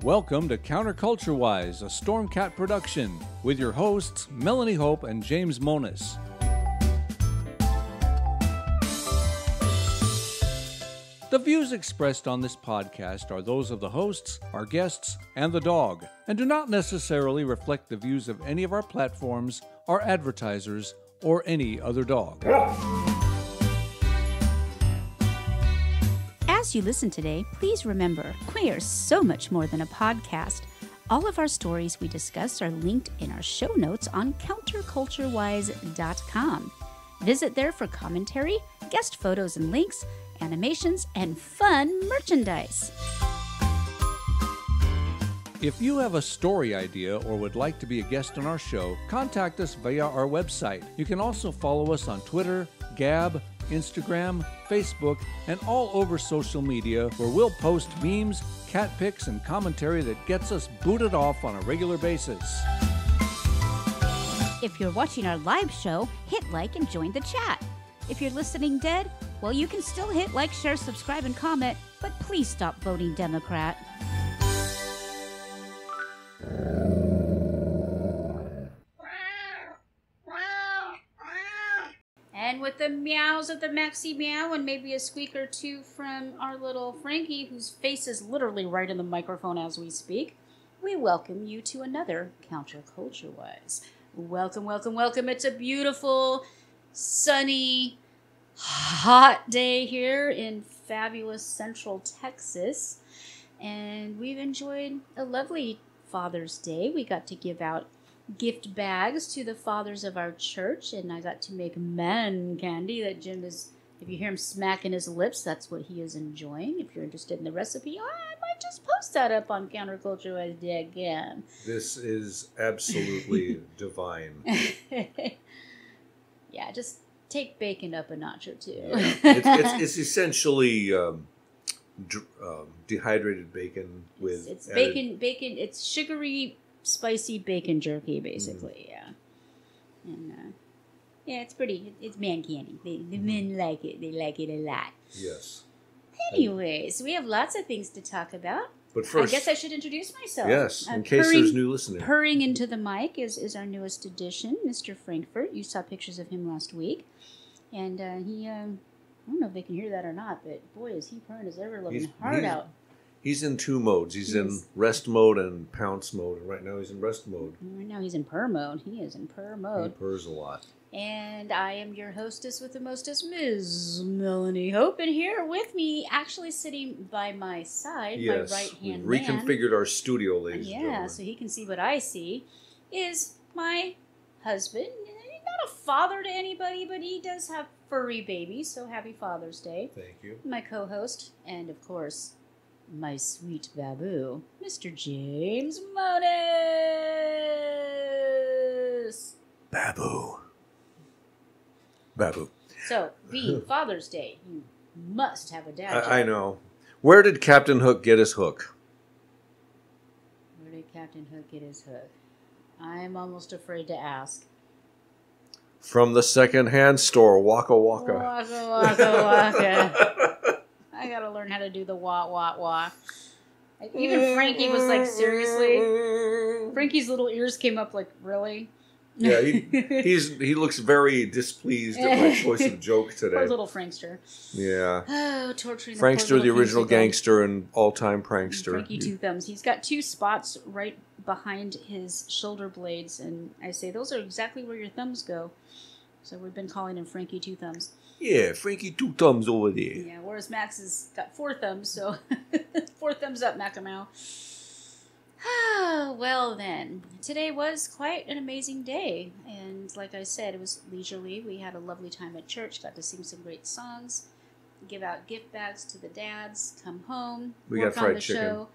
Welcome to Counterculture Wise, a Stormcat production, with your hosts Melanie Hope and James Monis. The views expressed on this podcast are those of the hosts, our guests, and the dog, and do not necessarily reflect the views of any of our platforms, our advertisers, or any other dog. As you listen today, please remember, we are so much more than a podcast. All of our stories we discuss are linked in our show notes on counterculturewise.com. Visit there for commentary, guest photos and links, animations, and fun merchandise. If you have a story idea or would like to be a guest on our show, contact us via our website. You can also follow us on Twitter, Gab, Instagram, Facebook, and all over social media, where we'll post memes, cat pics, and commentary that gets us booted off on a regular basis. If you're watching our live show, hit like and join the chat. If you're listening dead, well, you can still hit like, share, subscribe, and comment, but please stop voting Democrat. And with the meows of the Maxi Meow and maybe a squeak or two from our little Frankie, whose face is literally right in the microphone as we speak, we welcome you to another Counterculture Wise. Welcome, welcome, welcome. It's a beautiful, sunny, hot day here in fabulous Central Texas. And we've enjoyed a lovely Father's Day. We got to give out gift bags to the fathers of our church, and I got to make man candy that Jim is, if you hear him smacking his lips, that's what he is enjoying. If you're interested in the recipe, I might just post that up on counterculturewise.com. This is absolutely divine. Yeah, just take bacon up a notch or two. Yeah. It's essentially dehydrated bacon with it's bacon. It's sugary, spicy bacon jerky, basically. Yeah, and yeah, it's pretty. It's man candy. The men like it. They like it a lot. Yes. Anyways, we have lots of things to talk about. But first, I guess I should introduce myself. Yes, in case there's new listeners. Purring into the mic is our newest addition, Mr. Frankfurt. You saw pictures of him last week, and he. I don't know if they can hear that or not, but boy, is he purring his ever-loving heart out. He's in two modes. He's in rest mode and pounce mode. And right now he's in rest mode. Right now he's in purr mode. He is in purr mode. He purrs a lot. And I am your hostess with the mostest, Ms. Melanie Hope. And here with me, actually sitting by my side, my right-hand we reconfigured our studio, ladies and gentlemen. Yeah, so he can see what I see, is my husband. Not a father to anybody, but he does have furry babies, so happy Father's Day. Thank you. My co-host, and of course, my sweet babu, Mr. James Monis. Babu. So, being Father's Day, you must have a dad joke. I know. Where did Captain Hook get his hook? Where did Captain Hook get his hook? I'm almost afraid to ask. From the second-hand store, Waka Waka. Waka Waka Waka. I gotta learn how to do the wah wah wah. Even Frankie was like, seriously? Frankie's little ears came up like, really? Yeah, he looks very displeased at my choice of joke today. Poor little Frankster. Yeah. Oh, torturing Frankster, the original gangster and all-time prankster. Frankie Two Thumbs. He's got two spots right behind his shoulder blades, and I say, those are exactly where your thumbs go. So we've been calling him Frankie Two Thumbs. Yeah, Frankie Two Thumbs over there. Yeah, whereas Max has got four thumbs, so 4 thumbs up, Macamow. Well then, today was quite an amazing day, and like I said, it was leisurely. We had a lovely time at church, got to sing some great songs, give out gift bags to the dads, come home, we work got fried on the chicken. Show.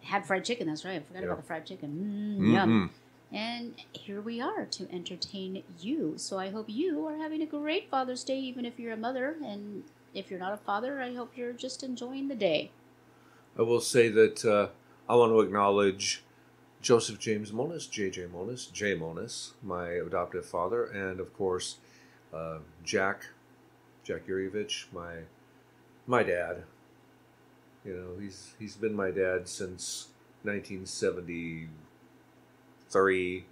Had fried chicken, that's right, I forgot about the fried chicken. Mm-hmm. Yum. And here we are to entertain you. So I hope you are having a great Father's Day, even if you're a mother. And if you're not a father, I hope you're just enjoying the day. I will say that I want to acknowledge Joseph James Monis, J.J. Monis, Jay Monis, my adoptive father, and of course Jack Yurievich, my dad. You know, he's been my dad since 1973.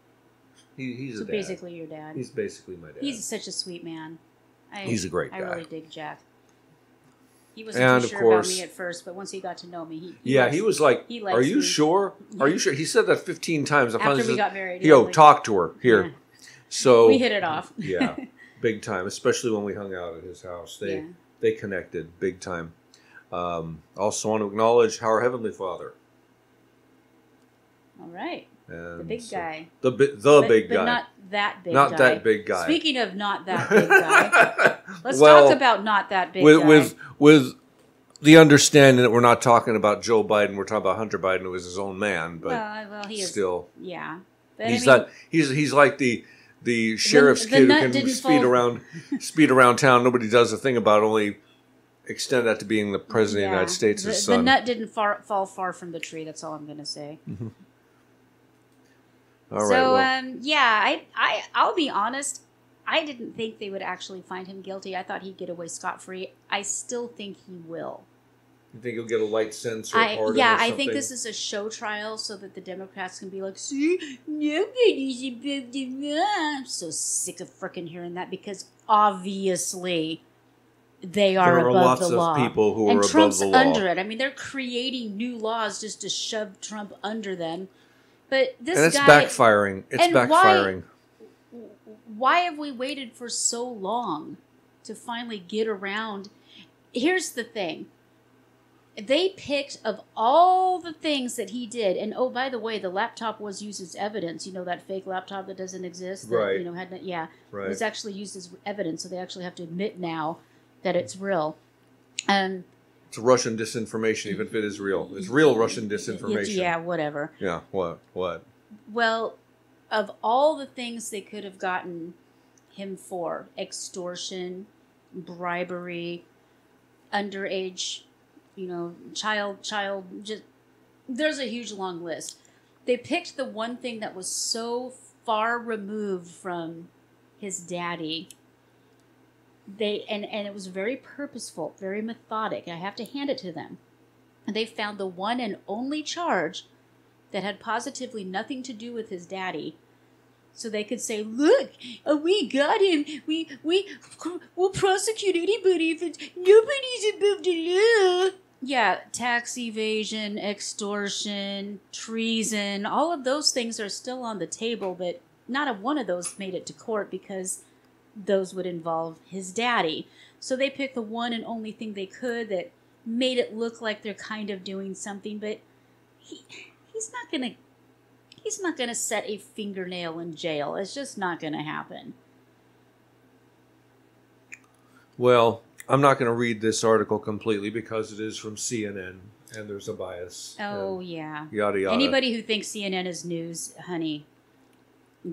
He's a dad. Basically your dad. He's basically my dad. He's such a sweet man. He's a great guy. I really dig Jack. He wasn't too sure about me at first, but once he got to know me, he was like, "Are you sure? Are you sure?" He said that 15 times. After we got married, talk to her here. Yeah. So we hit it off. Yeah, big time. Especially when we hung out at his house, they connected big time. Also, want to acknowledge our Heavenly Father. All right. And the big guy. The big guy. But not that big guy. Not that big guy. Speaking of not that big guy, let's talk about not that big guy. With the understanding that we're not talking about Joe Biden, we're talking about Hunter Biden, who is his own man. But well, he still, is. Yeah. But he's not. He's like the sheriff's kid who can speed around town. Nobody does a thing about it, only extend that to being the president of the United States' son. The nut didn't fall far from the tree. That's all I'm going to say. Mm-hmm. All right. So, I'll be honest. I didn't think they would actually find him guilty. I thought he'd get away scot-free. I still think he will. You think he'll get a light sentence or a pardon? Yeah, I think this is a show trial so that the Democrats can be like, see, nobody's above the law. I'm so sick of frickin' hearing that because obviously they are above the law. There are lots of people who are above Trump's the law. under it. I mean, they're creating new laws just to shove Trump under them. But this guy... And it's backfiring. It's backfiring. Why have we waited for so long to finally get around? Here's the thing. They picked, of all the things that he did, and oh, by the way, the laptop was used as evidence. You know, that fake laptop that doesn't exist? That, right. You know, It was actually used as evidence, so they actually have to admit now that it's real. It's Russian disinformation, even if it is real. It's real Russian disinformation. Yeah, whatever. Yeah, what? Well, of all the things they could have gotten him for, extortion, bribery, underage, child, just, there's a huge long list. They picked the one thing that was so far removed from his daddy. And it was very purposeful, very methodic. I have to hand it to them. And they found the one and only charge that had positively nothing to do with his daddy. So they could say, look, we got him. We'll prosecute anybody if nobody's above the law. Yeah, tax evasion, extortion, treason, all of those things are still on the table, but not a one of those made it to court because those would involve his daddy. So they picked the one and only thing they could that made it look like they're kind of doing something, but he's not gonna set a fingernail in jail. It's just not gonna happen. Well, I'm not going to read this article completely because it is from CNN and there's a bias. Oh, yeah. Yada, yada. Anybody who thinks CNN is news, honey,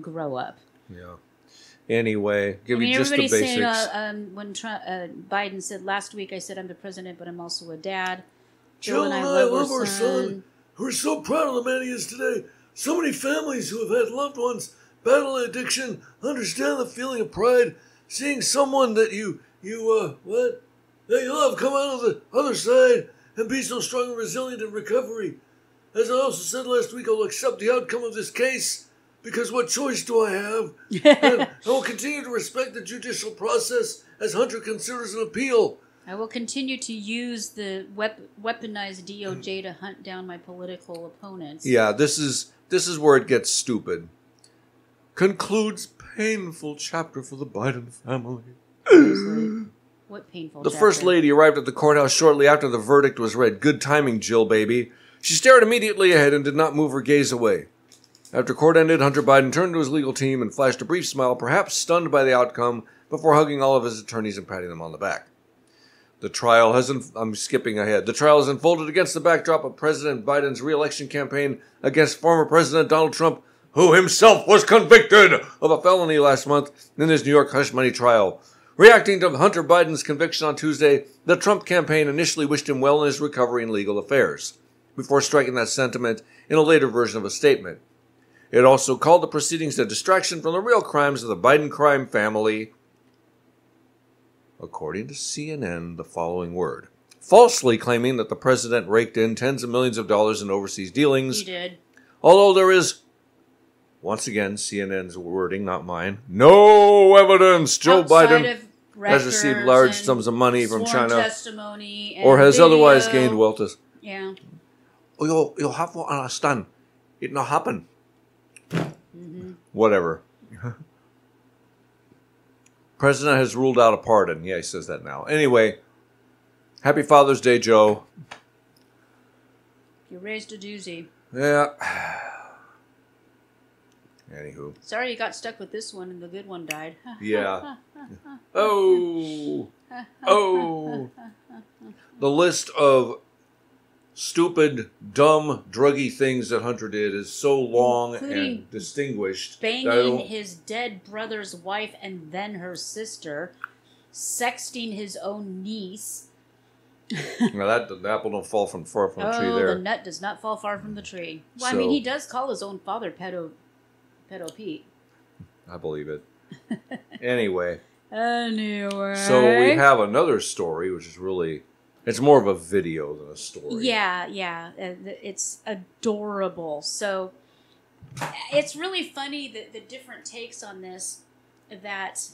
grow up. Yeah. Anyway, give you just the basics. Saying, when Biden said last week, I said I'm the president, but I'm also a dad. Jill and I love our son. We're so proud of the man he is today. So many families who have had loved ones battle addiction understand the feeling of pride. Seeing someone that you love come out of the other side and be so strong and resilient in recovery. As I also said last week, I'll accept the outcome of this case because what choice do I have? And I will continue to respect the judicial process as Hunter considers an appeal. I will continue to use the weaponized DOJ to hunt down my political opponents. Yeah, this is where it gets stupid. Concludes painful chapter for the Biden family. Seriously? What painful The chapter? First Lady arrived at the courthouse shortly after the verdict was read. Good timing, Jill, baby. She stared immediately ahead and did not move her gaze away. After court ended, Hunter Biden turned to his legal team and flashed a brief smile, perhaps stunned by the outcome, before hugging all of his attorneys and patting them on the back. The trial has unfolded against the backdrop of President Biden's re-election campaign against former President Donald Trump, who himself was convicted of a felony last month in his New York hush money trial. Reacting to Hunter Biden's conviction on Tuesday, the Trump campaign initially wished him well in his recovery in legal affairs, before striking that sentiment in a later version of a statement. It also called the proceedings a distraction from the real crimes of the Biden crime family. According to CNN, the following word. falsely claiming that the president raked in tens of millions of dollars in overseas dealings. He did. Although there is, once again, CNN's wording, not mine, no evidence Joe Biden has received large sums of money from China testimony or has video. otherwise gained wealth. Yeah. Oh, you'll have to understand. It not happen. Whatever. President has ruled out a pardon. Yeah, he says that now. Anyway, happy Father's Day, Joe. You raised a doozy. Yeah. Anywho. Sorry you got stuck with this one and the good one died. Yeah. Oh. The list of stupid, dumb, druggy things that Hunter did is so long and distinguished. Banging his dead brother's wife and then her sister. Sexting his own niece. Now the apple don't fall far from the tree there. The nut does not fall far from the tree. Well, I mean, he does call his own father Pedo Pete. I believe it. Anyway. Anyway. So we have another story, which is really... It's more of a video than a story. Yeah. It's adorable. So it's really funny that the different takes on this, that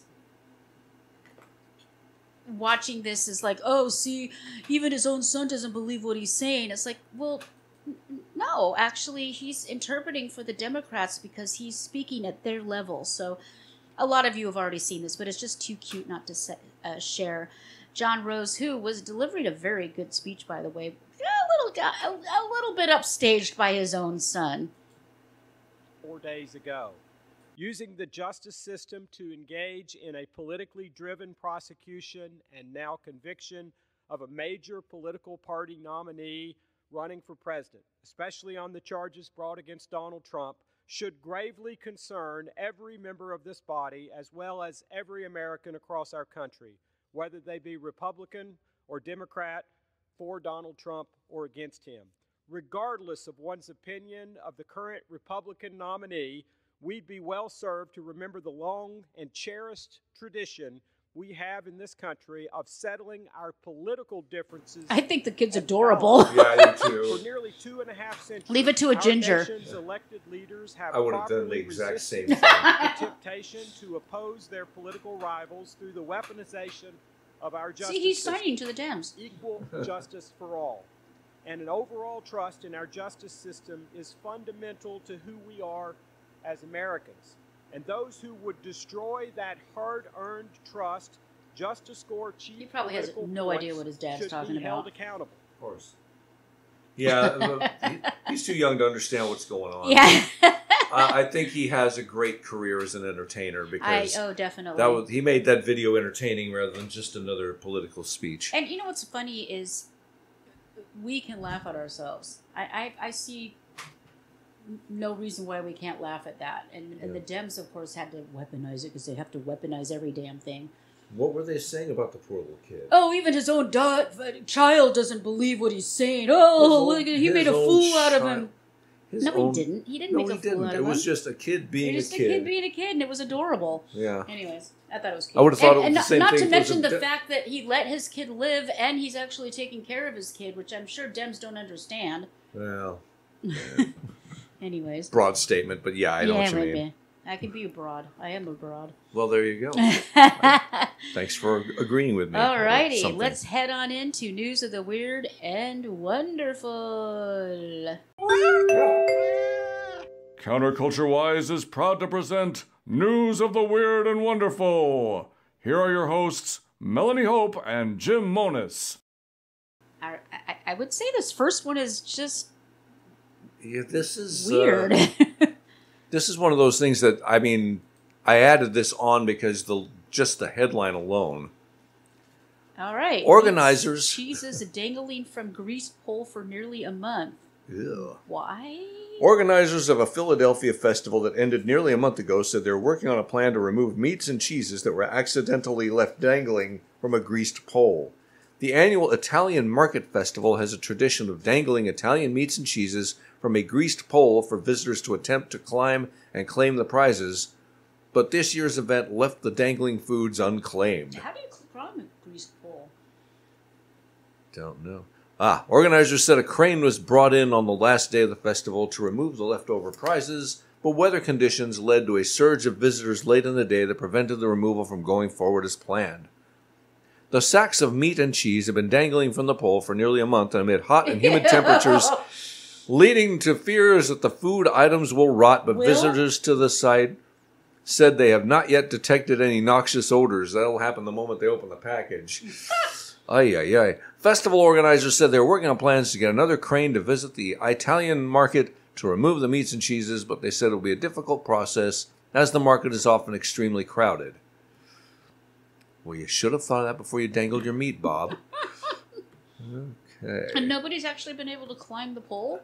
watching this is like, oh, see, even his own son doesn't believe what he's saying. It's like, well, no, actually, he's interpreting for the Democrats because he's speaking at their level. So a lot of you have already seen this, but it's just too cute not to share. John Rose, who was delivering a very good speech, by the way, a little bit upstaged by his own son. 4 days ago, using the justice system to engage in a politically driven prosecution and now conviction of a major political party nominee running for president, especially on the charges brought against Donald Trump, should gravely concern every member of this body as well as every American across our country, whether they be Republican or Democrat, for Donald Trump or against him. Regardless of one's opinion of the current Republican nominee, we'd be well served to remember the long and cherished tradition we have in this country of settling our political differences. I think the kid's adorable. Yeah, I do too. For nearly 2.5 centuries, leave it to a ginger. Our nation's elected leaders have I would have done the exact same thing. The temptation to oppose their political rivals through the weaponization of our justice See, he's system. signing to the Dems. Equal justice for all. And an overall trust in our justice system is fundamental to who we are as Americans. And those who would destroy that hard-earned trust just to score cheap He probably has political no points idea what his dad's should talking be held about. accountable. Of course. Yeah, he's too young to understand what's going on. Yeah. I think he has a great career as an entertainer because definitely. He made that video entertaining rather than just another political speech. And you know what's funny is we can laugh at ourselves. I see no reason why we can't laugh at that. And the Dems, of course, had to weaponize it because they have to weaponize every damn thing. What were they saying about the poor little kid? Oh, even his own child doesn't believe what he's saying. Oh, look, he made a fool out of him. No, he didn't. He didn't make a fool out of him. It was just a kid being a kid. Just a kid being a kid, and it was adorable. Yeah. Anyways, I thought it was cute. I would have thought it was the same thing. Not to mention the fact that he let his kid live, and he's actually taking care of his kid, which I'm sure Dems don't understand. Well. Anyways. Broad statement, but yeah, I know what you mean. I can be a broad. I am a broad. Well, there you go. Thanks for agreeing with me. Alrighty, let's head on into News of the Weird and Wonderful. Counterculture Wise is proud to present News of the Weird and Wonderful. Here are your hosts, Melanie Hope and Jim Monis. I would say this first one is just this is weird. This is one of those things that, I mean, I added this on because just the headline alone. All right. Organizers. Cheeses dangling from greased pole for nearly a month. Ew. Why? Organizers of a Philadelphia festival that ended nearly a month ago said they're working on a plan to remove meats and cheeses that were accidentally left dangling from a greased pole. The annual Italian Market Festival has a tradition of dangling Italian meats and cheeses from a greased pole for visitors to attempt to climb and claim the prizes, but this year's event left the dangling foods unclaimed. How do you climb a greased pole? Don't know. Organizers said a crane was brought in on the last day of the festival to remove the leftover prizes, but weather conditions led to a surge of visitors late in the day that prevented the removal from going forward as planned. The sacks of meat and cheese have been dangling from the pole for nearly a month amid hot and humid temperatures, leading to fears that the food items will rot, but visitors to the site said they have not yet detected any noxious odors. That'll happen the moment they open the package. Ay, ay, ay. Festival organizers said they're working on plans to get another crane to visit the Italian market to remove the meats and cheeses, but they said it will be a difficult process as the market is often extremely crowded. Well, you should have thought of that before you dangled your meat, Bob. Okay. And nobody's actually been able to climb the pole?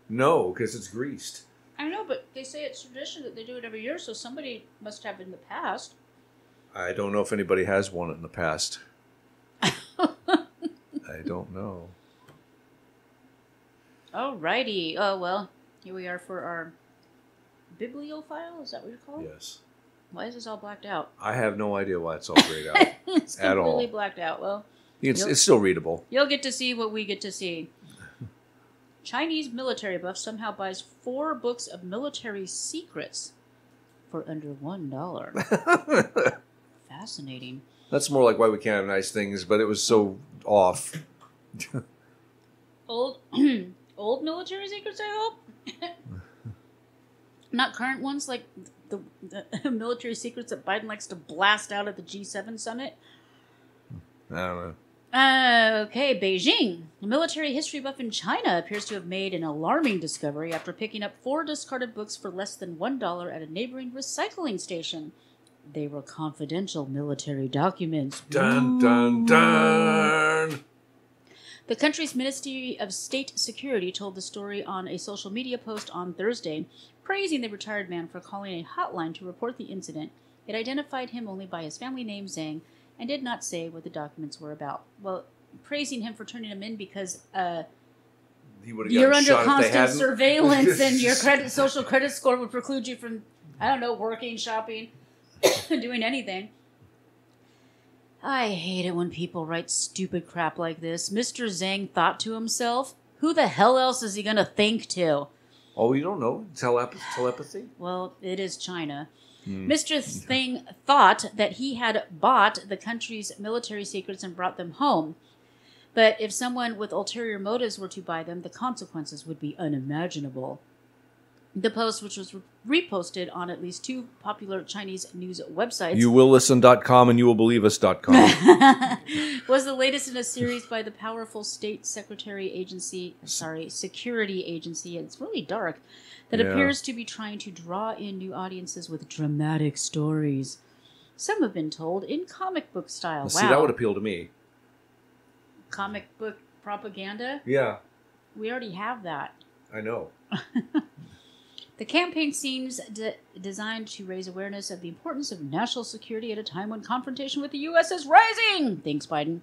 No, because it's greased. I know, but they say it's tradition that they do it every year, so somebody must have in the past. I don't know if anybody has won it in the past. I don't know. Alrighty. Oh, well, here we are for our bibliophile. Is that what you call it? Yes. Why is this all blacked out? I have no idea why it's all grayed out. It's at all. completely blacked out. Well, It's still readable. You'll get to see what we get to see. Chinese military buff somehow buys 4 books of military secrets for under $1. Fascinating. That's more like why we can't have nice things, but it was so off. Old military secrets, I hope? Not current ones like the military secrets that Biden likes to blast out at the G7 summit? I don't know. Okay, Beijing. A military history buff in China appears to have made an alarming discovery after picking up 4 discarded books for less than $1 at a neighboring recycling station. They were confidential military documents. Dun, dun, dun! The country's Ministry of State Security told the story on a social media post on Thursday, praising the retired man for calling a hotline to report the incident. It identified him only by his family name, Zhang, and did not say what the documents were about. Well, praising him for turning them in because you're under constant surveillance and your social credit score would preclude you from, I don't know, working, shopping, doing anything. I hate it when people write stupid crap like this. Mr. Zhang thought to himself, who the hell else is he going to think to? Oh, you don't know? Telepathy? Well, it is China. Mr. Zhang thought that he had bought the country's military secrets and brought them home. But if someone with ulterior motives were to buy them, the consequences would be unimaginable. The post, which was reposted on at least 2 popular Chinese news websites... YouWillListen.com and YouWillBelieveUs.com. was the latest in a series by the powerful state security agency, it's really dark, that appears to be trying to draw in new audiences with dramatic stories. Some have been told in comic book style. See, that would appeal to me. Comic book propaganda? Yeah. We already have that. I know. The campaign seems designed to raise awareness of the importance of national security at a time when confrontation with the U.S. is rising, thanks Biden.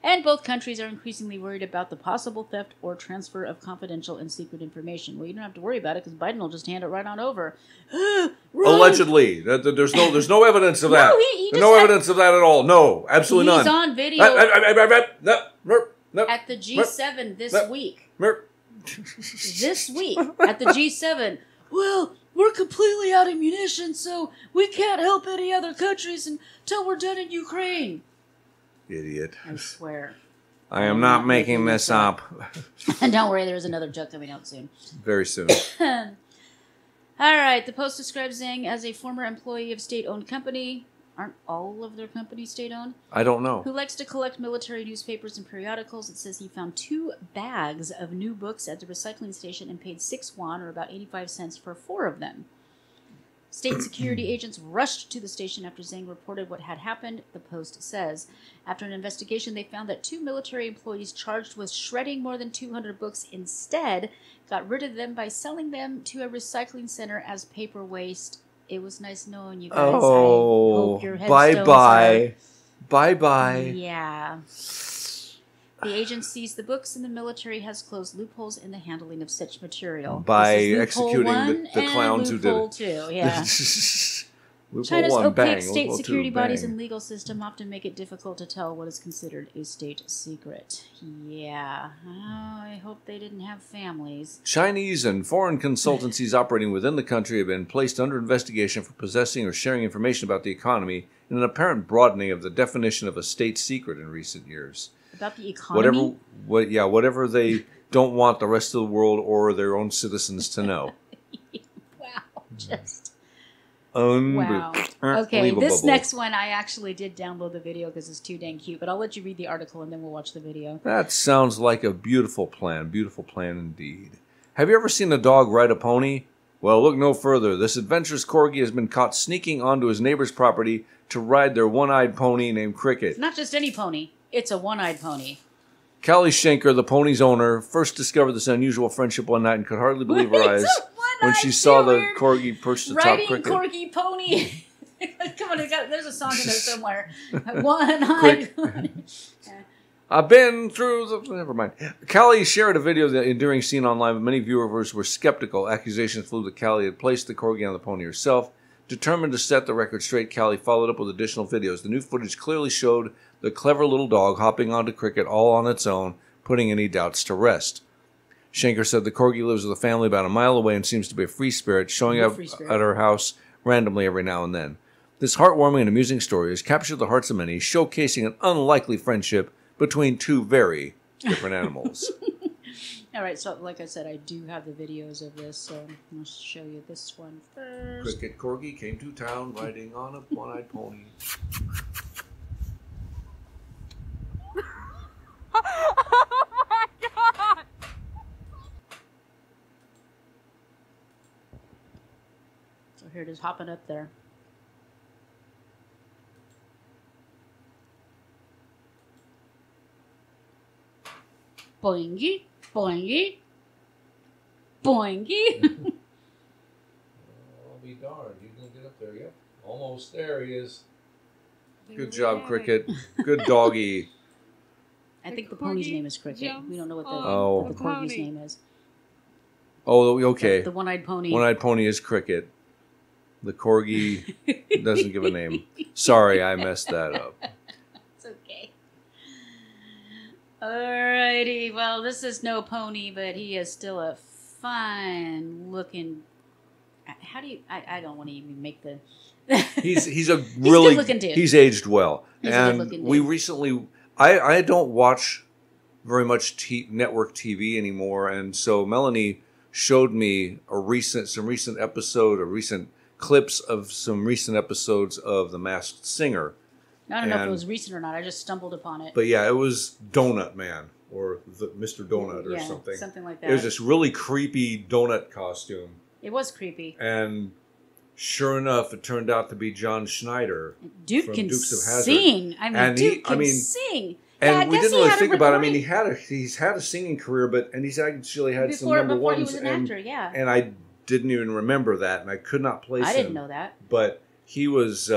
And both countries are increasingly worried about the possible theft or transfer of confidential and secret information. Well, you don't have to worry about it because Biden will just hand it right on over. Allegedly. There's no evidence of that. There's no evidence of that at all. No, absolutely none. He's on video at the G7 this week. This week at the G7. Well, we're completely out of munitions, so we can't help any other countries until we're done in Ukraine. Idiot. I swear. I am not making this up. And don't worry, there's another joke coming out soon. Very soon. All right, the post describes Zhang as a former employee of state-owned company. Aren't all of their companies state-owned? I don't know. Who likes to collect military newspapers and periodicals. It says he found 2 bags of new books at the recycling station and paid 6 yuan, or about 85 cents, for 4 of them. State security agents rushed to the station after Zhang reported what had happened, the post says. After an investigation, they found that 2 military employees charged with shredding more than 200 books instead got rid of them by selling them to a recycling center as paper waste. It was nice knowing you guys. Oh, I hope your bye-bye. Bye-bye. Yeah. The agent seized the books, and the military has closed loopholes in the handling of such material. By executing the clowns who did it. Two, yeah. We China's pull one, opaque bang. state We'll security two, bodies bang. and legal system often make it difficult to tell what is considered a state secret. Yeah. Oh, I hope they didn't have families. Chinese and foreign consultancies operating within the country have been placed under investigation for possessing or sharing information about the economy in an apparent broadening of the definition of a state secret in recent years. About the economy? Whatever they don't want the rest of the world or their own citizens to know. Wow, just... Wow. Okay, this next one, I actually did download the video because it's too dang cute, but I'll let you read the article and then we'll watch the video. That sounds like a beautiful plan. Beautiful plan indeed. Have you ever seen a dog ride a pony? Well, look no further. This adventurous corgi has been caught sneaking onto his neighbor's property to ride their one-eyed pony named Cricket. It's not just any pony. It's a one-eyed pony. Callie Schenker, the pony's owner, first discovered this unusual friendship one night and could hardly believe her eyes when she saw the corgi perched atop Cricket. Riding corgi pony. Come on, there's a song in there somewhere. One-eyed pony. I've been through the... Never mind. Callie shared a video of the enduring scene online, but many viewers were skeptical. Accusations flew that Callie had placed the corgi on the pony herself. Determined to set the record straight, Callie followed up with additional videos. The new footage clearly showed the clever little dog hopping onto Cricket all on its own, putting any doubts to rest. Schenker said the corgi lives with a family about a mile away and seems to be a free spirit, showing up at her house randomly every now and then. This heartwarming and amusing story has captured the hearts of many, showcasing an unlikely friendship between two very different animals. All right, so like I said, I do have the videos of this, so I'll show you this one first. Cricket corgi came to town riding on a one-eyed pony. Oh my god! So here it is hopping up there. Boingy, boingy, boingy. I'll be darned. You can get up there. Yep. Almost there he is. Good job, Cricket. Good doggy. I think the pony's name is Cricket. We don't know what the corgi's name is. Oh, okay. The one-eyed pony. One-eyed pony is Cricket. The corgi doesn't give a name. Sorry, I messed that up. It's okay. Alrighty. Well, this is no pony, but he is still a fine-looking... How do you... I don't want to even make the... He's a really... He's a good-looking dude. He's aged well. He's a good-looking dude. We recently... I don't watch very much network TV anymore, and so Melanie showed me some recent clips of some recent episodes of The Masked Singer. I don't know if it was recent or not. I just stumbled upon it. But yeah, it was Donut Man or Mr. Donut or something. Something like that. It was this really creepy donut costume. It was creepy. And sure enough, it turned out to be John Schneider. Dude from can Dukes of Hazzard. sing. I mean, dude can sing. And we didn't really think about it. I mean, he's had a singing career, and he's actually had some number ones. Before he was an actor, yeah. And I didn't even remember that, and I could not place him. I didn't know that. But he was...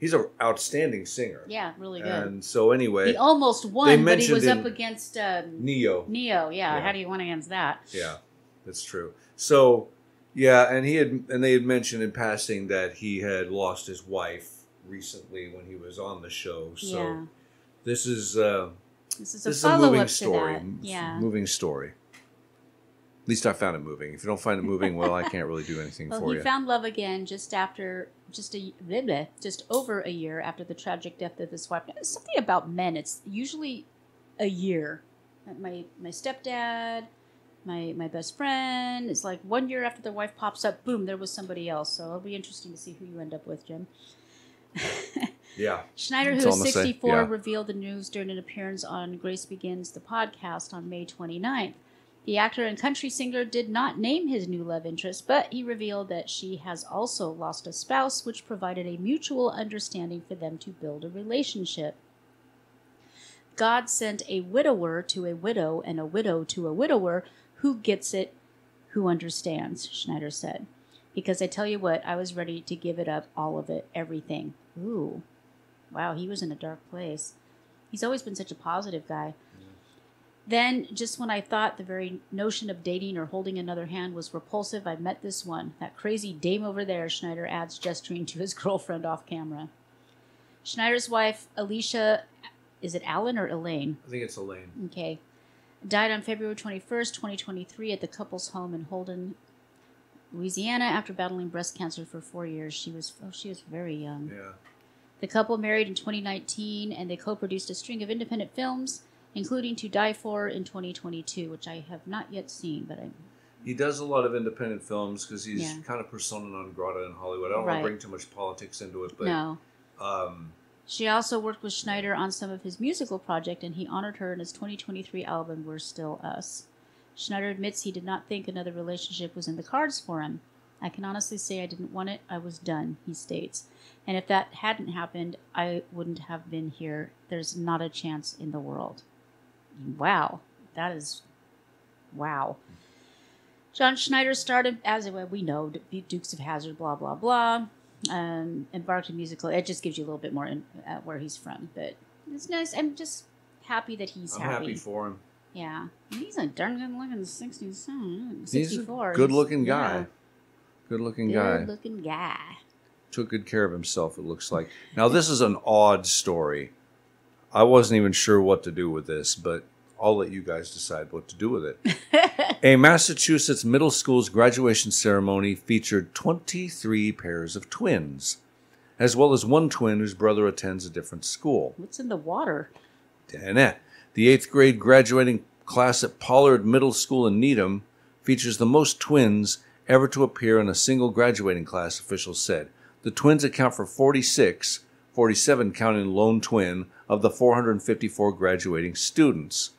he's an outstanding singer. Yeah, really good. And so anyway... He almost won, but he was up against... Neo. Yeah. How do you win against that? Yeah, that's true. So, yeah, and they had mentioned in passing that he had lost his wife recently when he was on the show. So yeah. This is a moving story. To that. Yeah. Moving story. At least I found it moving. If you don't find it moving, well, I can't really do anything for you. He found love again just over a year after the tragic death of his wife. It's something about men. It's usually a year. My stepdad, my best friend. It's like 1 year after their wife pops up, boom, there was somebody else. So it'll be interesting to see who you end up with, Jim. Yeah. Schneider, who is 64, revealed the news during an appearance on Grace Begins, the podcast, on May 29th. The actor and country singer did not name his new love interest, but he revealed that she has also lost a spouse, which provided a mutual understanding for them to build a relationship. God sent a widower to a widow and a widow to a widower. Who gets it, who understands, Schneider said. Because I tell you what, I was ready to give it up, all of it, everything. Ooh. Wow, he was in a dark place. He's always been such a positive guy. Then, just when I thought the very notion of dating or holding another hand was repulsive, I met this one. That crazy dame over there, Schneider adds, gesturing to his girlfriend off camera. Schneider's wife, Alicia, is it Alan or Elaine? I think it's Elaine. Okay. Died on February 21st, 2023 at the couple's home in Holden, Louisiana after battling breast cancer for 4 years. She was very young. Yeah. The couple married in 2019, and they co-produced a string of independent films, including To Die For in 2022, which I have not yet seen, but He does a lot of independent films because he's Yeah. kind of persona non grata in Hollywood. I don't want Right. to bring too much politics into it, but no. She also worked with Schneider on some of his musical projects, and he honored her in his 2023 album, We're Still Us. Schneider admits he did not think another relationship was in the cards for him. I can honestly say I didn't want it. I was done, he states. And if that hadn't happened, I wouldn't have been here. There's not a chance in the world. Wow. That is... Wow. John Schneider started, as we know, Dukes of Hazzard, blah, blah, blah. Embarked in musical. It just gives you a little bit more where he's from. But it's nice. I'm just happy that he's I'm happy. happy for him. Yeah. He's a darn good looking 64. He's a good looking guy. Yeah. Good looking guy. Good looking guy. Took good care of himself, it looks like. Now, this is an odd story. I wasn't even sure what to do with this, but I'll let you guys decide what to do with it. A Massachusetts middle school's graduation ceremony featured 23 pairs of twins, as well as one twin whose brother attends a different school. What's in the water? The 8th grade graduating class at Pollard Middle School in Needham features the most twins ever to appear in a single graduating class, officials said. The twins account for 47 counting lone twin, of the 454 graduating students.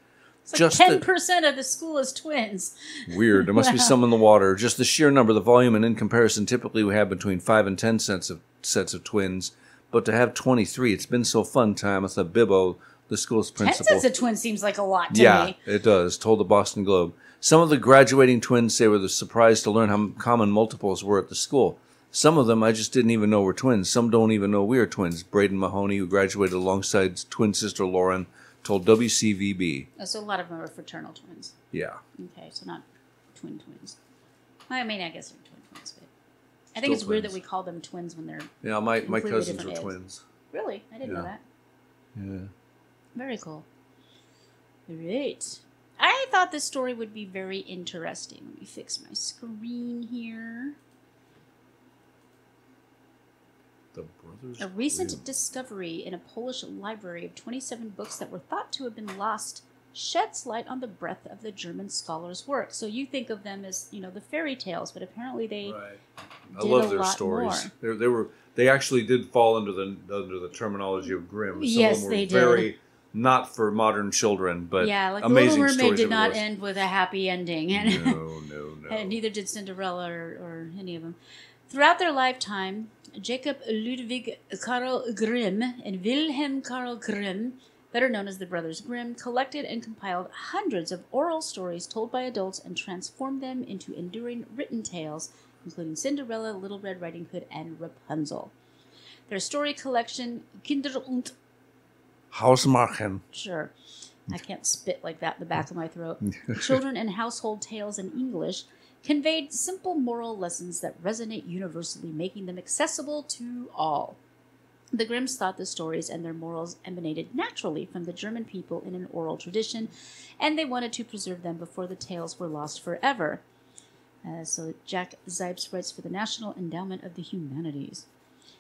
It's like 10% of the school is twins. Weird. There must be some in the water. Just the sheer number, the volume, and in comparison, typically we have between 5 and 10 sets of twins. But to have 23, it's been so fun, Tamitha Bibbo, the school's principal. 10 sets of twins seems like a lot to me. Yeah, it does, told the Boston Globe. Some of the graduating twins say were surprised to learn how common multiples were at the school. Some of them I just didn't even know were twins. Some don't even know we are twins. Braden Mahoney, who graduated alongside twin sister Lauren, told WCVB. Oh, so a lot of them are fraternal twins. Yeah. Okay, so not twins. I mean, I guess they're twins, but I think it's weird that we call them twins when they're my completely cousins different are age. twins. Really? I didn't know that. Yeah. Very cool. Great. I thought this story would be very interesting. Let me fix my screen here. The Brothers A recent Grimm. discovery in a Polish library of 27 books that were thought to have been lost sheds light on the breadth of the German scholar's work. So you think of them as, the fairy tales, but apparently they Right. I did love a their lot stories. more. They actually did fall under the terminology of Grimm. Some Yes, of them were they did. very not for modern children, but yeah, like The amazing Little Mermaid stories did not nevertheless. end with a happy ending. No. And neither did Cinderella or any of them. Throughout their lifetime, Jacob Ludwig Karl Grimm and Wilhelm Karl Grimm, better known as the Brothers Grimm, collected and compiled hundreds of oral stories told by adults and transformed them into enduring written tales, including Cinderella, Little Red Riding Hood, and Rapunzel. Their story collection, Kinder und... Hausmärchen. Sure, I can't spit like that in the back of my throat. Children and household tales in English conveyed simple moral lessons that resonate universally, making them accessible to all. The Grimms thought the stories and their morals emanated naturally from the German people in an oral tradition, and they wanted to preserve them before the tales were lost forever. So Jack Zipes writes for the National Endowment of the Humanities.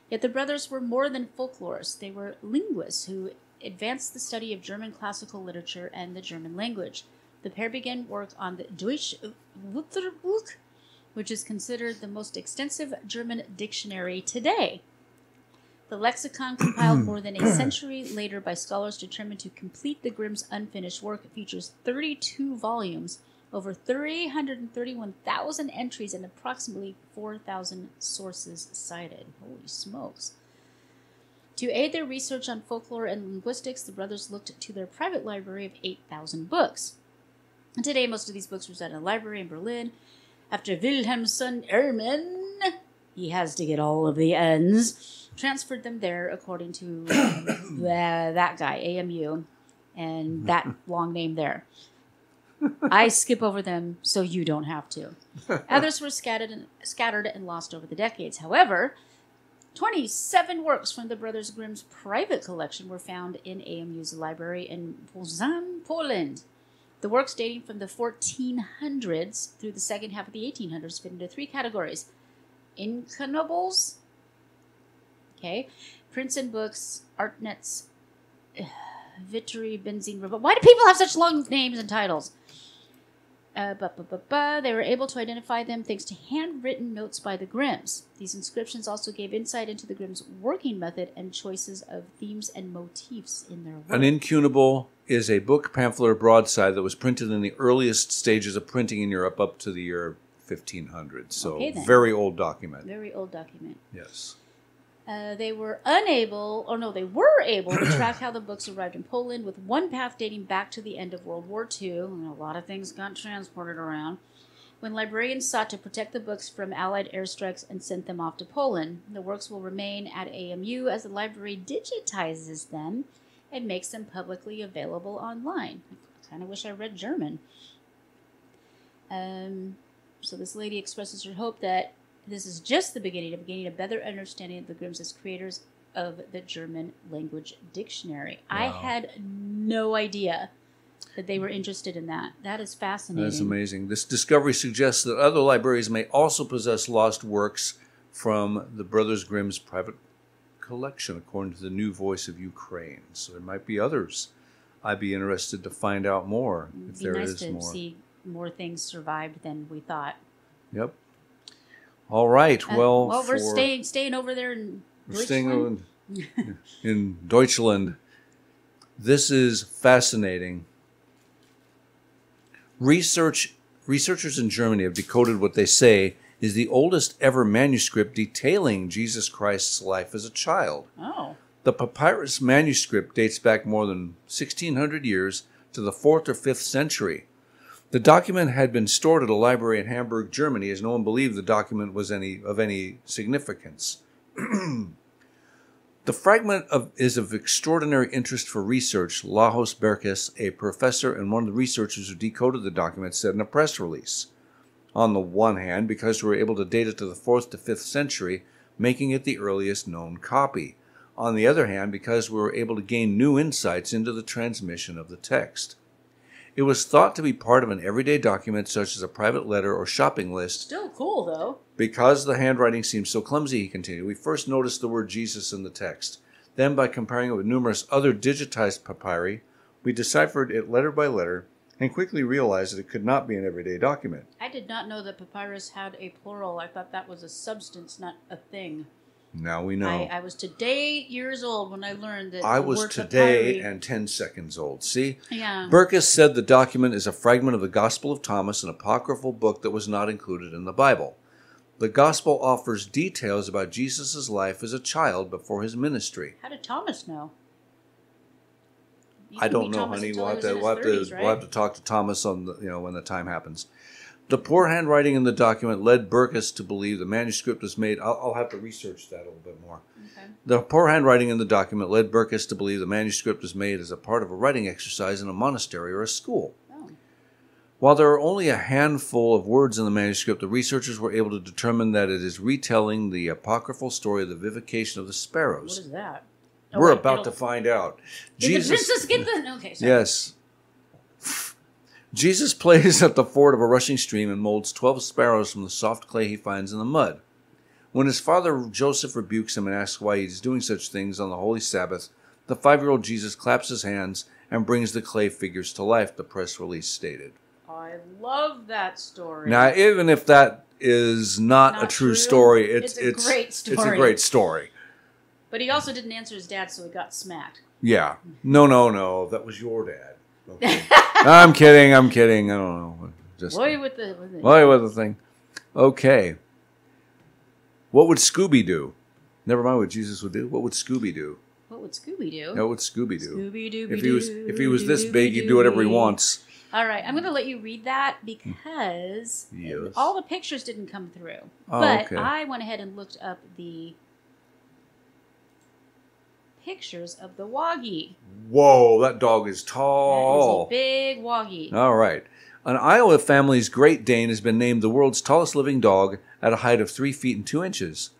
Yet the brothers were more than folklorists. They were linguists who advanced the study of German classical literature and the German language. The pair began work on the Deutsche Wörterbuch, which is considered the most extensive German dictionary today. The lexicon, compiled more than a century later by scholars determined to complete the Grimm's unfinished work, features 32 volumes, over 331,000 entries, and approximately 4,000 sources cited. Holy smokes. To aid their research on folklore and linguistics, the brothers looked to their private library of 8,000 books. And today, most of these books reside in a library in Berlin. After Wilhelm's son Erman, he has to get all of the N's, transferred them there according to that guy, AMU, and that long name there. I skip over them so you don't have to. Others were scattered and lost over the decades. However, 27 works from the Brothers Grimm's private collection were found in AMU's library in Poznań, Poland. The works dating from the 1400s through the second half of the 1800s fit into 3 categories. Incunables, okay, prints and books, artnets, Vitry, benzene, why do people have such long names and titles? They were able to identify them thanks to handwritten notes by the Grimms. These inscriptions also gave insight into the Grimms' working method and choices of themes and motifs in their work. An incunable is a book, pamphlet, or broadside that was printed in the earliest stages of printing in Europe up to the year 1500. So, very old document. Very old document. Yes. They were able to track how the books arrived in Poland, with one path dating back to the end of World War II, and a lot of things got transported around, when librarians sought to protect the books from Allied airstrikes and sent them off to Poland. The works will remain at AMU as the library digitizes them and makes them publicly available online. I kind of wish I read German. So this lady expresses her hope that this is just the beginning of gaining a better understanding of the Grimms as creators of the German language dictionary. Wow. I had no idea that they were interested in that. That is fascinating. That's amazing. This discovery suggests that other libraries may also possess lost works from the Brothers Grimm's private collection, according to the New Voice of Ukraine. So there might be others. I'd be interested to find out more if there is more. It'd be nice to see more things survived than we thought. Yep. All right. Well, we're staying over there in Deutschland. In Deutschland. This is fascinating. Researchers in Germany have decoded what they say is the oldest ever manuscript detailing Jesus Christ's life as a child. Oh. The papyrus manuscript dates back more than 1,600 years to the 4th or 5th century. The document had been stored at a library in Hamburg, Germany, as no one believed the document was of any significance. The fragment is of extraordinary interest for research, Lajos Berkes, a professor and one of the researchers who decoded the document, said in a press release. On the one hand, because we were able to date it to the 4th to 5th century, making it the earliest known copy. On the other hand, because we were able to gain new insights into the transmission of the text. It was thought to be part of an everyday document such as a private letter or shopping list. Still cool, though. Because the handwriting seems so clumsy, he continued, we first noticed the word Jesus in the text. Then, by comparing it with numerous other digitized papyri, we deciphered it letter by letter and quickly realized that it could not be an everyday document. I did not know that papyrus had a plural. I thought that was a substance, not a thing. Now we know. I was today years old when I learned that. I was today and 10 seconds old. See? Yeah. Berkes said the document is a fragment of the Gospel of Thomas, an apocryphal book that was not included in the Bible. The Gospel offers details about Jesus' life as a child before his ministry. How did Thomas know? I don't know, honey. We'll have to talk to Thomas on when the time happens. The poor handwriting in the document led Berkes to believe the manuscript was made. I'll have to research that a little bit more. Okay. The poor handwriting in the document led Berkes to believe the manuscript was made as a part of a writing exercise in a monastery or a school. Oh. While there are only a handful of words in the manuscript, the researchers were able to determine that it is retelling the apocryphal story of the vivification of the sparrows. What is that? We're about to find out. Did the princess get the... Okay, sorry. Yes. Jesus plays at the ford of a rushing stream and molds 12 sparrows from the soft clay he finds in the mud. When his father Joseph rebukes him and asks why he is doing such things on the holy Sabbath, the 5-year-old Jesus claps his hands and brings the clay figures to life, the press release stated. I love that story. Now, even if that is not a true story, it's a great story. It's a great story. But he also didn't answer his dad, so he got smacked. Yeah. No. That was your dad. Okay. I'm kidding. I don't know. Just Boy with the thing. Okay. What would Scooby do? Never mind what Jesus would do. What would Scooby do? What would Scooby do? What would Scooby do? Scooby-Doo. If he was this big, he'd do whatever he wants. All right, I'm going to let you read that because yes. all the pictures didn't come through. Oh, but okay. I went ahead and looked up the pictures of the Woggy. Whoa, that dog is tall. That is a big Woggy. All right. An Iowa family's Great Dane has been named the world's tallest living dog at a height of 3 feet and 2 inches.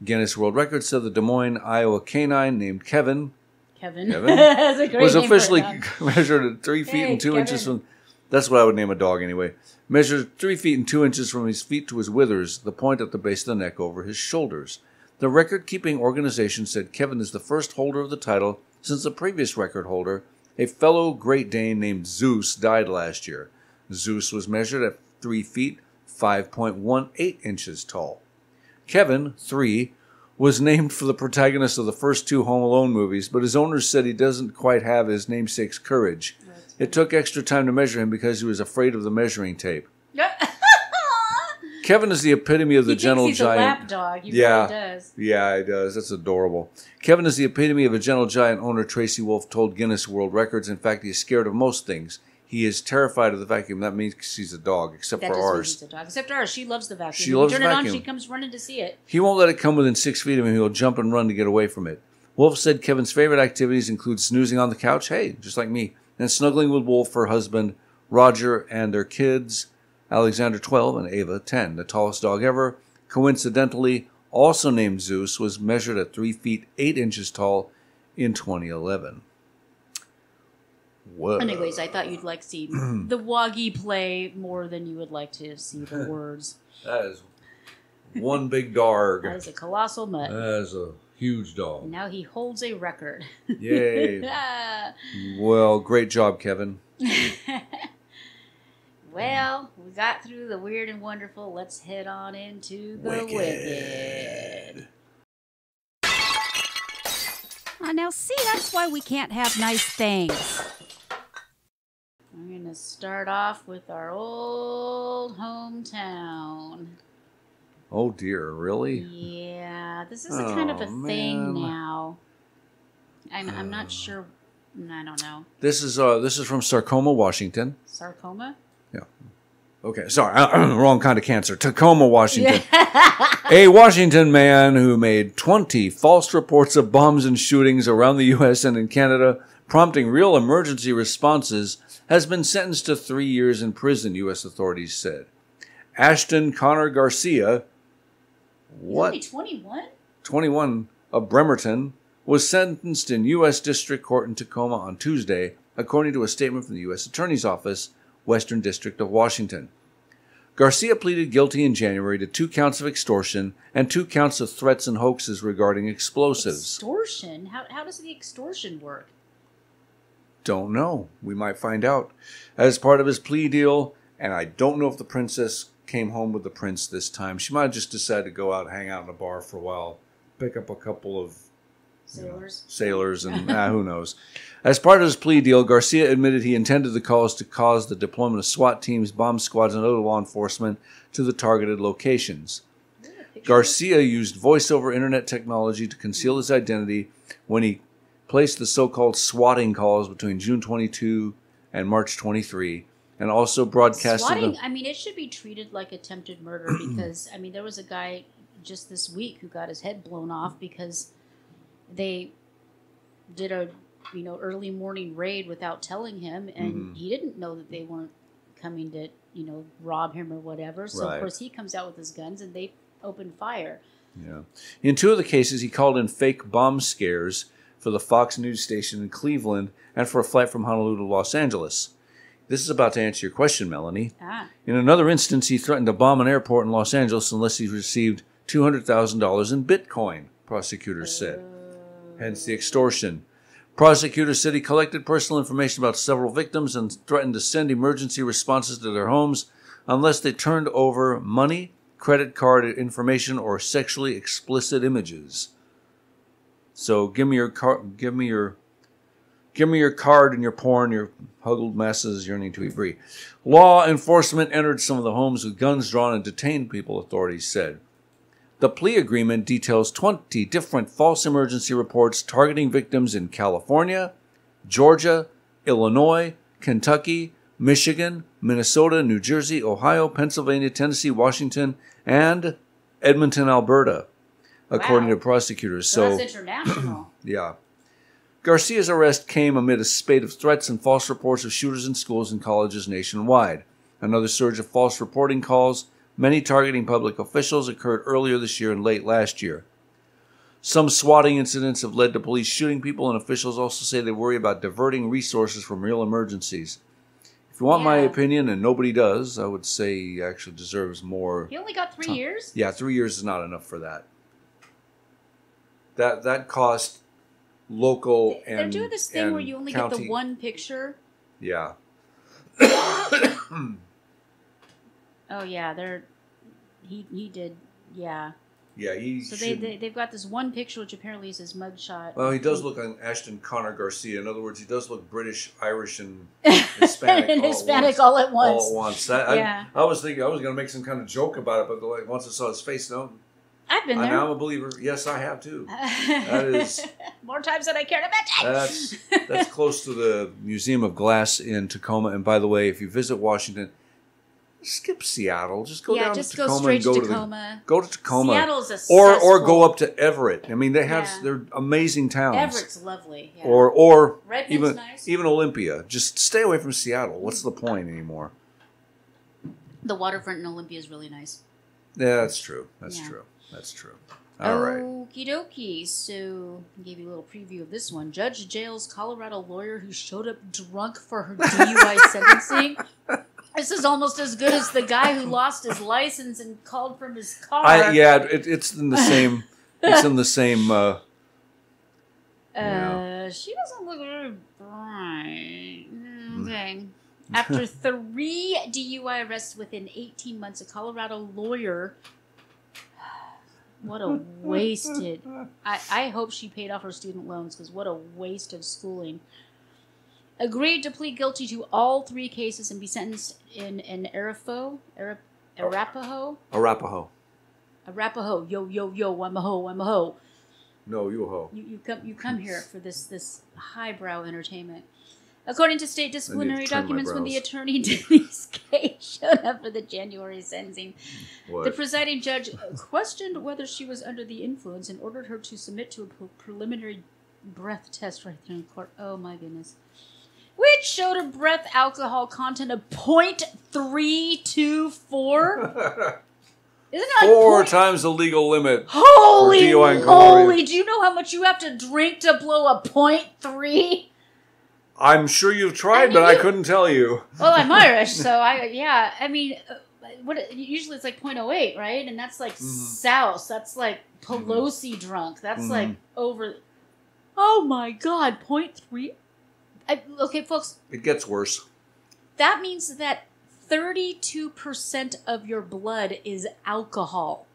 Guinness World Records said the Des Moines, Iowa canine named Kevin That's a great was name for a officially dog. measured at 3 feet and 2 Kevin. inches from... That's what I would name a dog anyway. Measured 3 feet and 2 inches from his feet to his withers, the point at the base of the neck over his shoulders. The record-keeping organization said Kevin is the first holder of the title since the previous record holder, a fellow Great Dane named Zeus, died last year. Zeus was measured at 3 feet, 5.18 inches tall. Kevin, 3, was named for the protagonist of the first 2 Home Alone movies, but his owners said he doesn't quite have his namesake's courage. It took extra time to measure him because he was afraid of the measuring tape. Kevin is the epitome of the gentle he's giant. a lap dog. He really does. Yeah, he does. That's adorable. Kevin is the epitome of a gentle giant, owner Tracy Wolf told Guinness World Records. In fact, he's scared of most things. He is terrified of the vacuum. That means he's a dog, except That for just means ours. he's a dog. Except ours. She loves the vacuum. She When loves you turn the it vacuum. on, she comes running to see it. He won't let it come within 6 feet of him. He'll jump and run to get away from it. Wolf said Kevin's favorite activities include snoozing on the couch, hey, just like me, and snuggling with Wolf, her husband, Roger, and their kids, Alexander, 12, and Ava, 10. The tallest dog ever, coincidentally, also named Zeus, was measured at 3 feet 8 inches tall in 2011. Whoa. Anyways, I thought you'd like to see the Woggy play more than you would like to see the words. That is one big dog. That is a colossal mutt. That is a huge dog. Now he holds a record. Yay. Well, great job, Kevin. Well, we got through the weird and wonderful. Let's head on into the wicked. Now, see, that's why we can't have nice things. We're going to start off with our old hometown. Oh, dear, really? Yeah, this is a kind of a thing man. now. I'm not sure. I don't know. This is from Sarcoma, Washington. Sarcoma? Okay, sorry, wrong kind of cancer. Tacoma, Washington. A Washington man who made 20 false reports of bombs and shootings around the U.S. and in Canada, prompting real emergency responses, has been sentenced to 3 years in prison, U.S. authorities said. Ashton Connor Garcia, He's only 21? 21, of Bremerton, was sentenced in U.S. District Court in Tacoma on Tuesday, according to a statement from the U.S. Attorney's Office, Western District of Washington. Garcia pleaded guilty in January to 2 counts of extortion and 2 counts of threats and hoaxes regarding explosives. Extortion? How does the extortion work? Don't know. We might find out. As part of his plea deal, and I don't know if the princess came home with the prince this time. She might have just decided to go out and hang out in a bar for a while, pick up a couple of sailors, and who knows. As part of his plea deal, Garcia admitted he intended the calls to cause the deployment of SWAT teams, bomb squads, and other law enforcement to the targeted locations. Garcia used voice-over internet technology to conceal his identity when he placed the so-called swatting calls between June 22 and March 23, and also broadcasted Swatting, I mean, it should be treated like attempted murder because, I mean, there was a guy just this week who got his head blown off because they did a early morning raid without telling him, and he didn't know that they weren't coming to rob him or whatever. So of course he comes out with his guns and they open fire. Yeah. In 2 of the cases, he called in fake bomb scares for the Fox News station in Cleveland and for a flight from Honolulu to Los Angeles. This is about to answer your question, Melanie. In another instance, he threatened to bomb an airport in Los Angeles unless he received $200,000 in Bitcoin, prosecutors said. Hence the extortion. Prosecutors said he collected personal information about several victims and threatened to send emergency responses to their homes unless they turned over money, credit card information, or sexually explicit images. So give me your card and your porn, your huddled masses yearning to be free. Law enforcement entered some of the homes with guns drawn and detained people, authorities said. The plea agreement details 20 different false emergency reports targeting victims in California, Georgia, Illinois, Kentucky, Michigan, Minnesota, New Jersey, Ohio, Pennsylvania, Tennessee, Washington, and Edmonton, Alberta, according to prosecutors. So that's international. Yeah. Garcia's arrest came amid a spate of threats and false reports of shooters in schools and colleges nationwide. Another surge of false reporting calls, many targeting public officials, occurred earlier this year and late last year. Some swatting incidents have led to police shooting people, and officials also say they worry about diverting resources from real emergencies. If you want my opinion, and nobody does, I would say he actually deserves more. He only got 3 years? Yeah, 3 years is not enough for that. That cost local and they're doing this thing where you only county. get the one picture. Yeah. Oh yeah, he did, yeah. Yeah, So they've got this one picture, which apparently is his mugshot. Well, he does look like Ashton Connor Garcia. In other words, he does look British, Irish, and Hispanic. And Hispanic all at once. All at once. Yeah. I was thinking I was going to make some kind of joke about it, but like once I saw his face, no. I've been there. I'm a believer. Yes, I have too. That is more times than I care to mention. That's close to the Museum of Glass in Tacoma. And by the way, if you visit Washington, skip Seattle. Just go down to Tacoma. Go straight and to Tacoma. Go to Tacoma. Seattle's a or go up to Everett. I mean, they're amazing towns. Everett's lovely. Yeah. Or Redmond's nice. even Olympia. Just stay away from Seattle. What's the point anymore? The waterfront in Olympia is really nice. Yeah, that's true. That's true. All right. Okie dokie. So, I gave you a little preview of this one. Judge jails Colorado lawyer who showed up drunk for her DUI sentencing. This is almost as good as the guy who lost his license and called from his car. It's in the same. It's in the same. She doesn't look very bright. Okay. After 3 DUI arrests within 18 months, a Colorado lawyer. What a wasted. I hope she paid off her student loans, because what a waste of schooling. Agreed to plead guilty to all 3 cases and be sentenced in an Arapaho. Arapaho. Yo, I'm a hoe. No, you a hoe. You come here for this highbrow entertainment. According to state disciplinary documents, when the attorney Denise Kay showed up for the January sentencing, the presiding judge questioned whether she was under the influence and ordered her to submit to a preliminary breath test right there in court. Oh my goodness. Which showed a breath alcohol content of 0.324. Isn't it like 4 times the legal limit? Holy for DUI and moly! Do you know how much you have to drink to blow a 0.3? I'm sure you've tried, but I couldn't tell you. Well, I'm Irish, so I mean, usually it's like 0.08, right? And that's like souse. That's like Pelosi drunk. That's like over. Oh my God, 0.3. Okay, folks. It gets worse. That means that 32% of your blood is alcohol.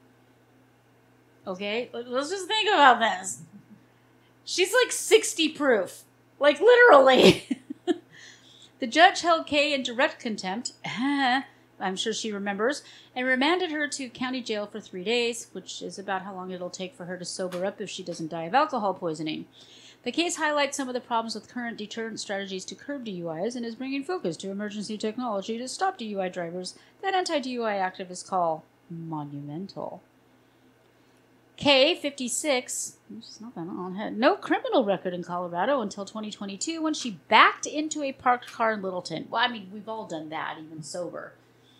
Okay? Let's just think about this. She's like 60 proof. Like, literally. The judge held Kay in direct contempt. I'm sure she remembers. And remanded her to county jail for 3 days, which is about how long it'll take for her to sober up if she doesn't die of alcohol poisoning. The case highlights some of the problems with current deterrent strategies to curb DUIs and is bringing focus to emergency technology to stop DUI drivers that anti-DUI activists call monumental. Kay, 56, she's not that old, had no criminal record in Colorado until 2022 when she backed into a parked car in Littleton. Well, I mean, we've all done that, even sober.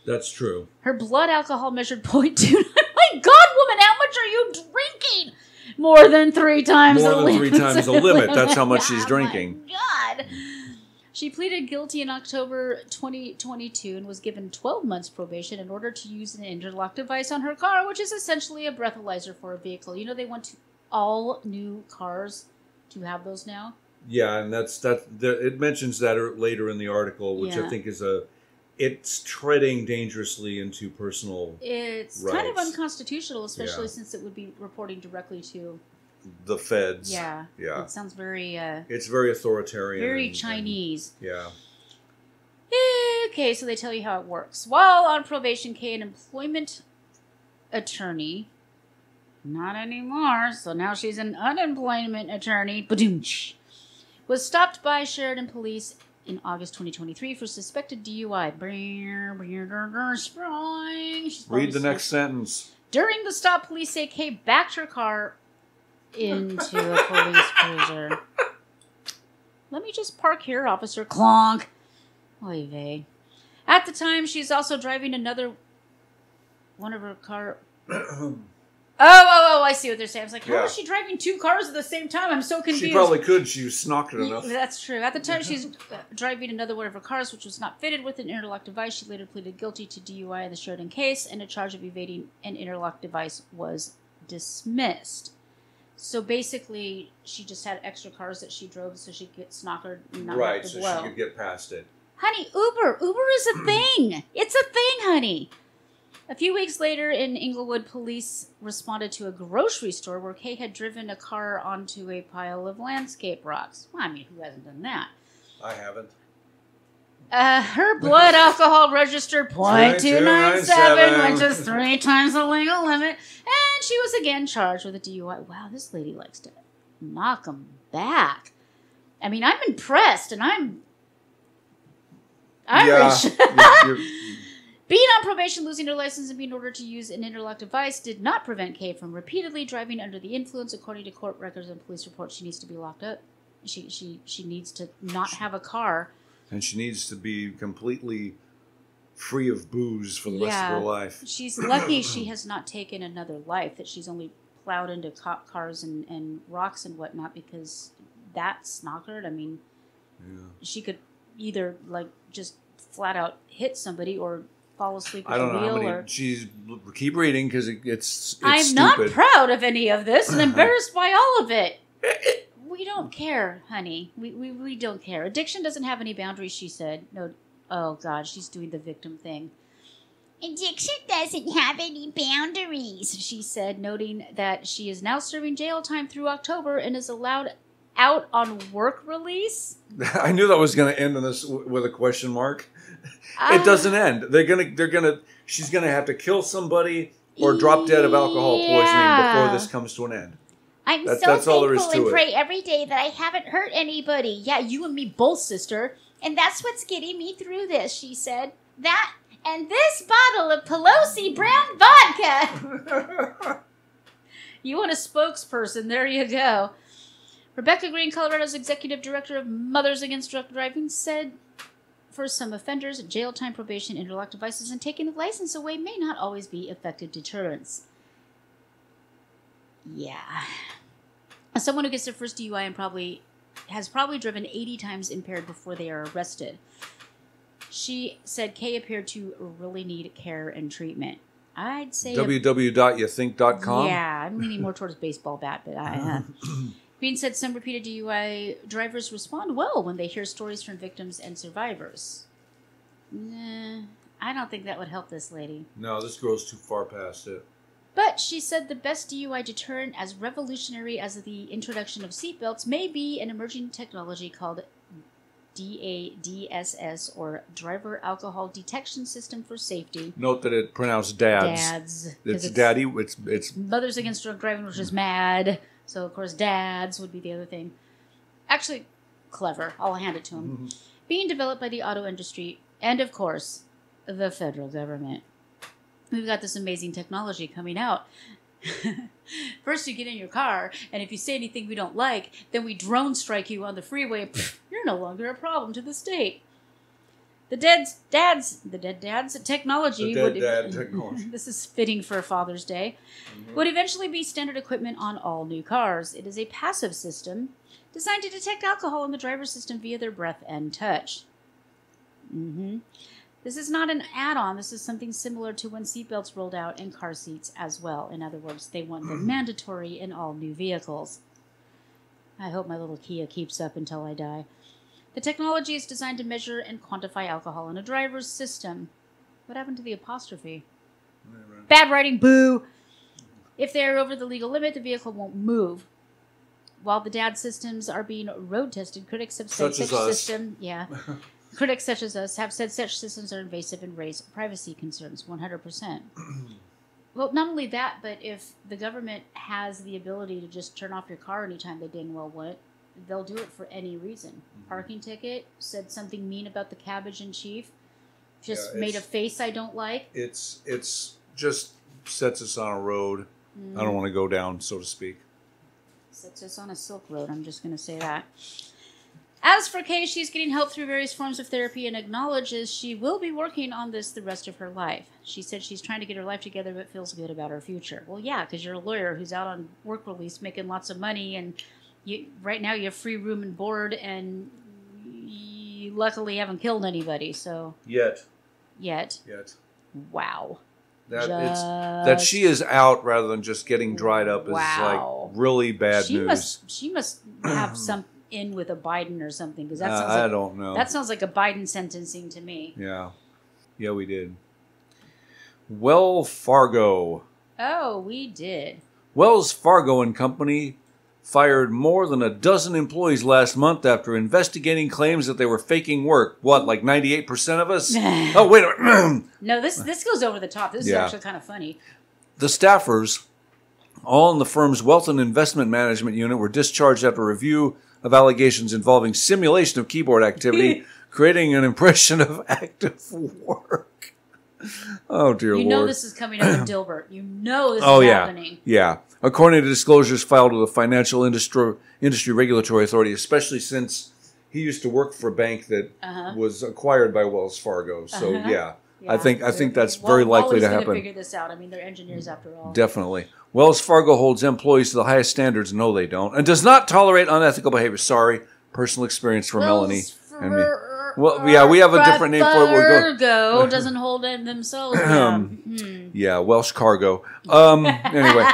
That's true. Her blood alcohol measured 0.2. My God, woman, how much are you drinking? More than 3 times the limit. More than 3 times the limit. That's how much she's drinking. My God. She pleaded guilty in October 2022 and was given 12 months probation in order to use an interlock device on her car, which is essentially a breathalyzer for a vehicle. You know they want all new cars to have those now? Yeah, and it mentions that later in the article, which I think is it's treading dangerously into personal It's rights. kind of unconstitutional, especially since it would be reporting directly to the feds. Yeah. It sounds very it's very authoritarian. Very Chinese. Okay, so they tell you how it works. While on probation, Kay, an employment attorney, not anymore, so now she's an unemployment attorney, was stopped by Sheridan police in August 2023 for suspected DUI. Read the next sentence. During the stop, police say Kay backed her car into a police cruiser. Let me just park here, officer. Clonk. Oy vey. At the time, she's also driving another one of her car. Oh, I see what they're saying. I was like, how is she driving 2 cars at the same time? I'm so confused. She probably could. She was snocked enough. That's true. At the time, she's driving another one of her cars, which was not fitted with an interlock device. She later pleaded guilty to DUI in the Sheridan case, and a charge of evading an interlock device was dismissed. So basically, she just had extra cars that she drove so she could get snockered and not have to so blow. she could get past it. Honey, Uber is a thing. It's a thing, honey. A few weeks later in Inglewood, police responded to a grocery store where Kay had driven a car onto a pile of landscape rocks. Well, I mean, who hasn't done that? I haven't. Her blood alcohol registered 0.297, which is 3 times the legal limit. And she was again charged with a DUI. Wow, this lady likes to knock them back. I mean, I'm impressed, and I'm Irish. Yeah, Being on probation, losing her license, and being ordered to use an interlock device did not prevent Kay from repeatedly driving under the influence. According to court records and police reports, she needs to be locked up. She needs to not have a car. And she needs to be completely free of booze for the rest of her life. She's lucky she has not taken another life, that she's only plowed into cop cars and rocks and whatnot, because that's knockered. I mean, she could either, like, just flat out hit somebody or fall asleep at the wheel. I don't know how many. Keep reading, because it's I'm stupid. Not proud of any of this and embarrassed by all of it. We don't care, honey. We don't care. Addiction doesn't have any boundaries, she said. No. Oh, God, she's doing the victim thing. Addiction doesn't have any boundaries, she said, noting that she is now serving jail time through October and is allowed out on work release. I knew that was going to end on this with a question mark. It doesn't end. She's gonna have to kill somebody or drop dead of alcohol poisoning before this comes to an end. That's all there is to it. And pray every day that I haven't hurt anybody. Yeah, you and me both, sister. And that's what's getting me through this, she said. That and this bottle of Pelosi brown vodka. You want a spokesperson? There you go. Rebecca Green, Colorado's executive director of Mothers Against Drunk Driving, said, for some offenders, jail time, probation, interlock devices, and taking the license away may not always be effective deterrents. Yeah. As someone who gets their first DUI and has probably driven 80 times impaired before they are arrested, she said Kay appeared to really need care and treatment. I'd say www.youthink.com. Yeah, I'm leaning more towards baseball bat, but Green said some repeated DUI drivers respond well when they hear stories from victims and survivors. Nah, I don't think that would help this lady. No, this girl's too far past it. But she said the best DUI deterrent, as revolutionary as the introduction of seatbelts, may be an emerging technology called DADSS, or Driver Alcohol Detection System for Safety. Note that it's pronounced dads. Dads. It's daddy. It's Mothers Against Drunk Driving, which is MAD. So, of course, dads would be the other thing. Actually, clever. I'll hand it to him. Mm-hmm. Being developed by the auto industry and, of course, the federal government. We've got this amazing technology coming out. First, you get in your car, and if you say anything we don't like, then we drone strike you on the freeway. Pfft, you're no longer a problem to the state. The dead dad's technology. This is fitting for Father's Day. Mm-hmm. Would eventually be standard equipment on all new cars. It is a passive system designed to detect alcohol in the driver's system via their breath and touch. Mm-hmm. This is not an add-on. This is something similar to when seatbelts rolled out and car seats as well. In other words, they want them mandatory in all new vehicles. I hope my little Kia keeps up until I die. The technology is designed to measure and quantify alcohol in a driver's system. What happened to the apostrophe? Right. Bad writing, boo! If they are over the legal limit, the vehicle won't move. While the DAD systems are being road tested, critics have said critics such as us have said such systems are invasive and raise privacy concerns. 100%. Well, not only that, but if the government has the ability to just turn off your car anytime they dang well want, they'll do it for any reason. Mm-hmm. Parking ticket, said something mean about the cabbage in chief, just made a face I don't like. It's just sets us on a road I don't want to go down, so to speak. Sets us on a silk road, I'm just going to say that. As for Kay, she's getting help through various forms of therapy and acknowledges she will be working on this the rest of her life. She said she's trying to get her life together but feels good about her future. Well, yeah, because you're a lawyer who's out on work release making lots of money, and right now you have free room and board, and you luckily haven't killed anybody, so... Yet. Wow. That she is out rather than just getting dried up is like really bad news. She must have some in with a Biden or something, because that sounds I don't know. That sounds like a Biden sentencing to me. Yeah, we did. Wells Fargo. Oh, we did. Wells Fargo and Company fired more than a dozen employees last month after investigating claims that they were faking work. What, like 98% of us? Oh, wait a minute. No, this goes over the top. This is actually kind of funny. The staffers, all in the firm's wealth and investment management unit, were discharged after review of allegations involving simulation of keyboard activity, creating an impression of active work. Oh, dear Lord. You know this is coming out of Dilbert. You know this is happening. Yeah. According to disclosures filed with the Financial Industry Regulatory Authority, especially since he used to work for a bank that was acquired by Wells Fargo. So, yeah, I think that's very likely to happen. Going to figure this out. I mean, they're engineers after all. Definitely. Wells Fargo holds employees to the highest standards. No, they don't. And does not tolerate unethical behavior. Sorry. Personal experience for Melanie and me. Well, yeah, we have a different name for it. Fargo doesn't hold it themselves down. Yeah, Welsh Cargo. Anyway.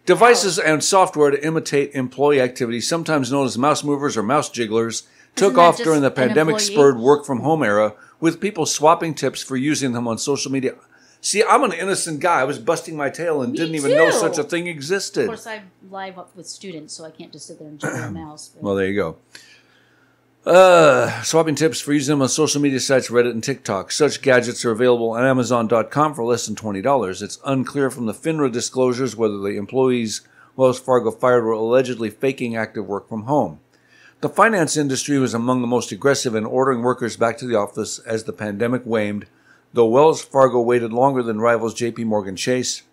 Devices and software to imitate employee activity, sometimes known as mouse movers or mouse jigglers, took off during the pandemic-spurred work-from-home era, with people swapping tips for using them on social media. See, I'm an innocent guy. I was busting my tail and didn't even know such a thing existed. Of course, I live up with students, so I can't just sit there and jiggle a mouse. But. Well, there you go. Swapping tips for using them on social media sites, Reddit and TikTok. Such gadgets are available on Amazon.com for less than $20. It's unclear from the FINRA disclosures whether the employees Wells Fargo fired were allegedly faking active work from home. The finance industry was among the most aggressive in ordering workers back to the office as the pandemic waned, though Wells Fargo waited longer than rivals J.P. Morgan Chase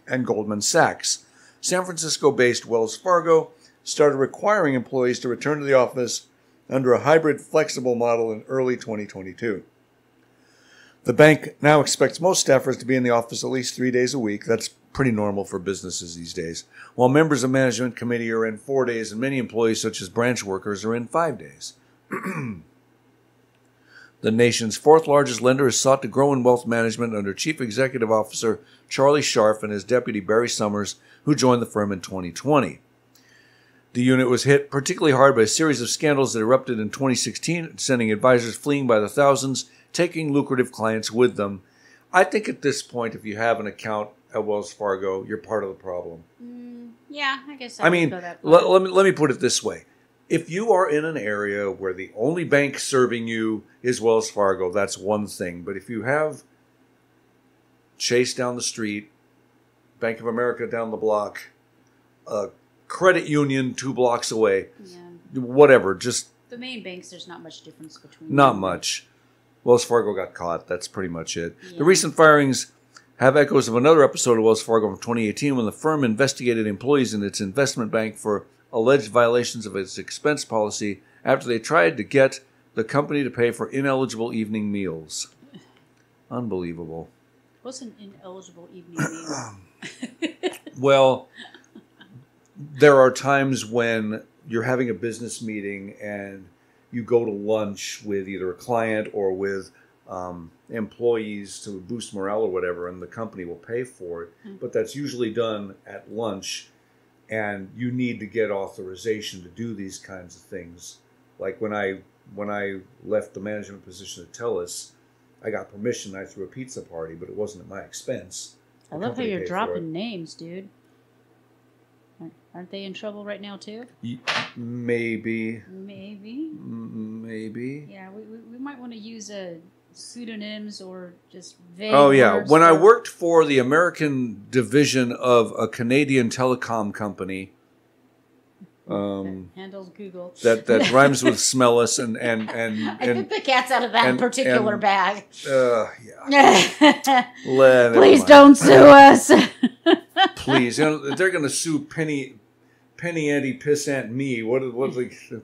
and Goldman Sachs. San Francisco-based Wells Fargo started requiring employees to return to the office under a hybrid flexible model in early 2022. The bank now expects most staffers to be in the office at least 3 days a week. That's pretty normal for businesses these days. While members of management committee are in 4 days, and many employees, such as branch workers, are in 5 days. The nation's fourth largest lender has sought to grow in wealth management under Chief Executive Officer Charlie Scharf and his deputy Barry Summers, who joined the firm in 2020. The unit was hit particularly hard by a series of scandals that erupted in 2016, sending advisors fleeing by the thousands, taking lucrative clients with them. I think at this point, if you have an account at Wells Fargo, you're part of the problem. Yeah, I guess I mean, let me put it this way. If you are in an area where the only bank serving you is Wells Fargo, that's one thing. But if you have Chase down the street, Bank of America down the block, credit union 2 blocks away, whatever, just... The main banks, there's not much difference between Not them. much. Wells Fargo got caught. That's pretty much it. Yeah. The recent firings have echoes of another episode of Wells Fargo from 2018 when the firm investigated employees in its investment bank for alleged violations of its expense policy after they tried to get the company to pay for ineligible evening meals. Unbelievable. What's an ineligible evening meal? Well... There are times when you're having a business meeting and you go to lunch with either a client or with employees to boost morale or whatever, and the company will pay for it. But that's usually done at lunch, and you need to get authorization to do these kinds of things. Like when I left the management position at TELUS, I got permission. I threw a pizza party, but it wasn't at my expense. I love how you're dropping names, dude. Aren't they in trouble right now, too? Maybe. Yeah, we might want to use pseudonyms or just vague words. When I worked for the American division of a Canadian telecom company... handles Google. That rhymes with smellus and I took the cats out of that particular bag. Yeah. Please don't sue us. Please, they're going to sue Penny Auntie Pissant me. What?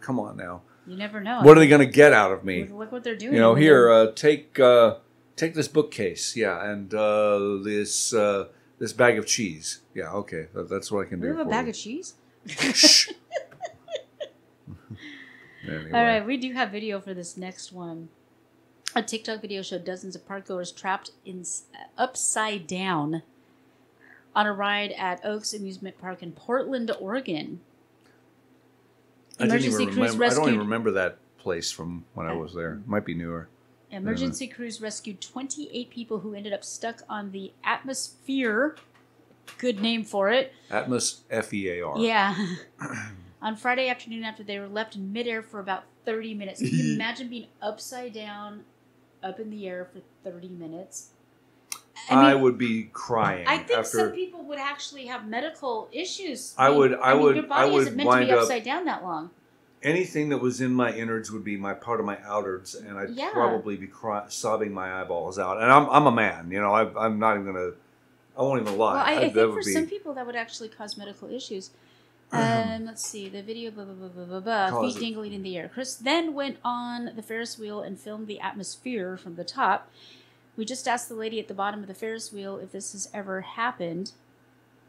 Come on now. You never know. What are they going to get out of me? Look what they're doing. You know, here, take this bookcase, yeah, and this bag of cheese. Yeah, okay, that's what I can do. We have a for bag you. of cheese. Shh. Anyway. All right, we do have video for this next one. A TikTok video showed dozens of parkgoers trapped upside down on a ride at Oaks Amusement Park in Portland, Oregon. I don't even remember that place from when I was there. Might be newer. Emergency crews rescued 28 people who ended up stuck on the Atmosphere. Good name for it. Atmos, F-E-A-R. Yeah. On Friday afternoon after they were left in midair for about 30 minutes. Can you imagine being upside down, up in the air for 30 minutes? I would be crying. I think after... some people would actually have medical issues. I would Your body isn't meant to be upside down that long. Anything that was in my innards would be part of my outards, and I'd probably be sobbing my eyeballs out. And I'm a man, you know. I'm not even gonna. I won't even lie. Well, I think for some people that would actually cause medical issues. Let's see the video. Feet dangling in the air. Chris then went on the Ferris wheel and filmed the Atmosphere from the top. We just asked the lady at the bottom of the Ferris wheel if this has ever happened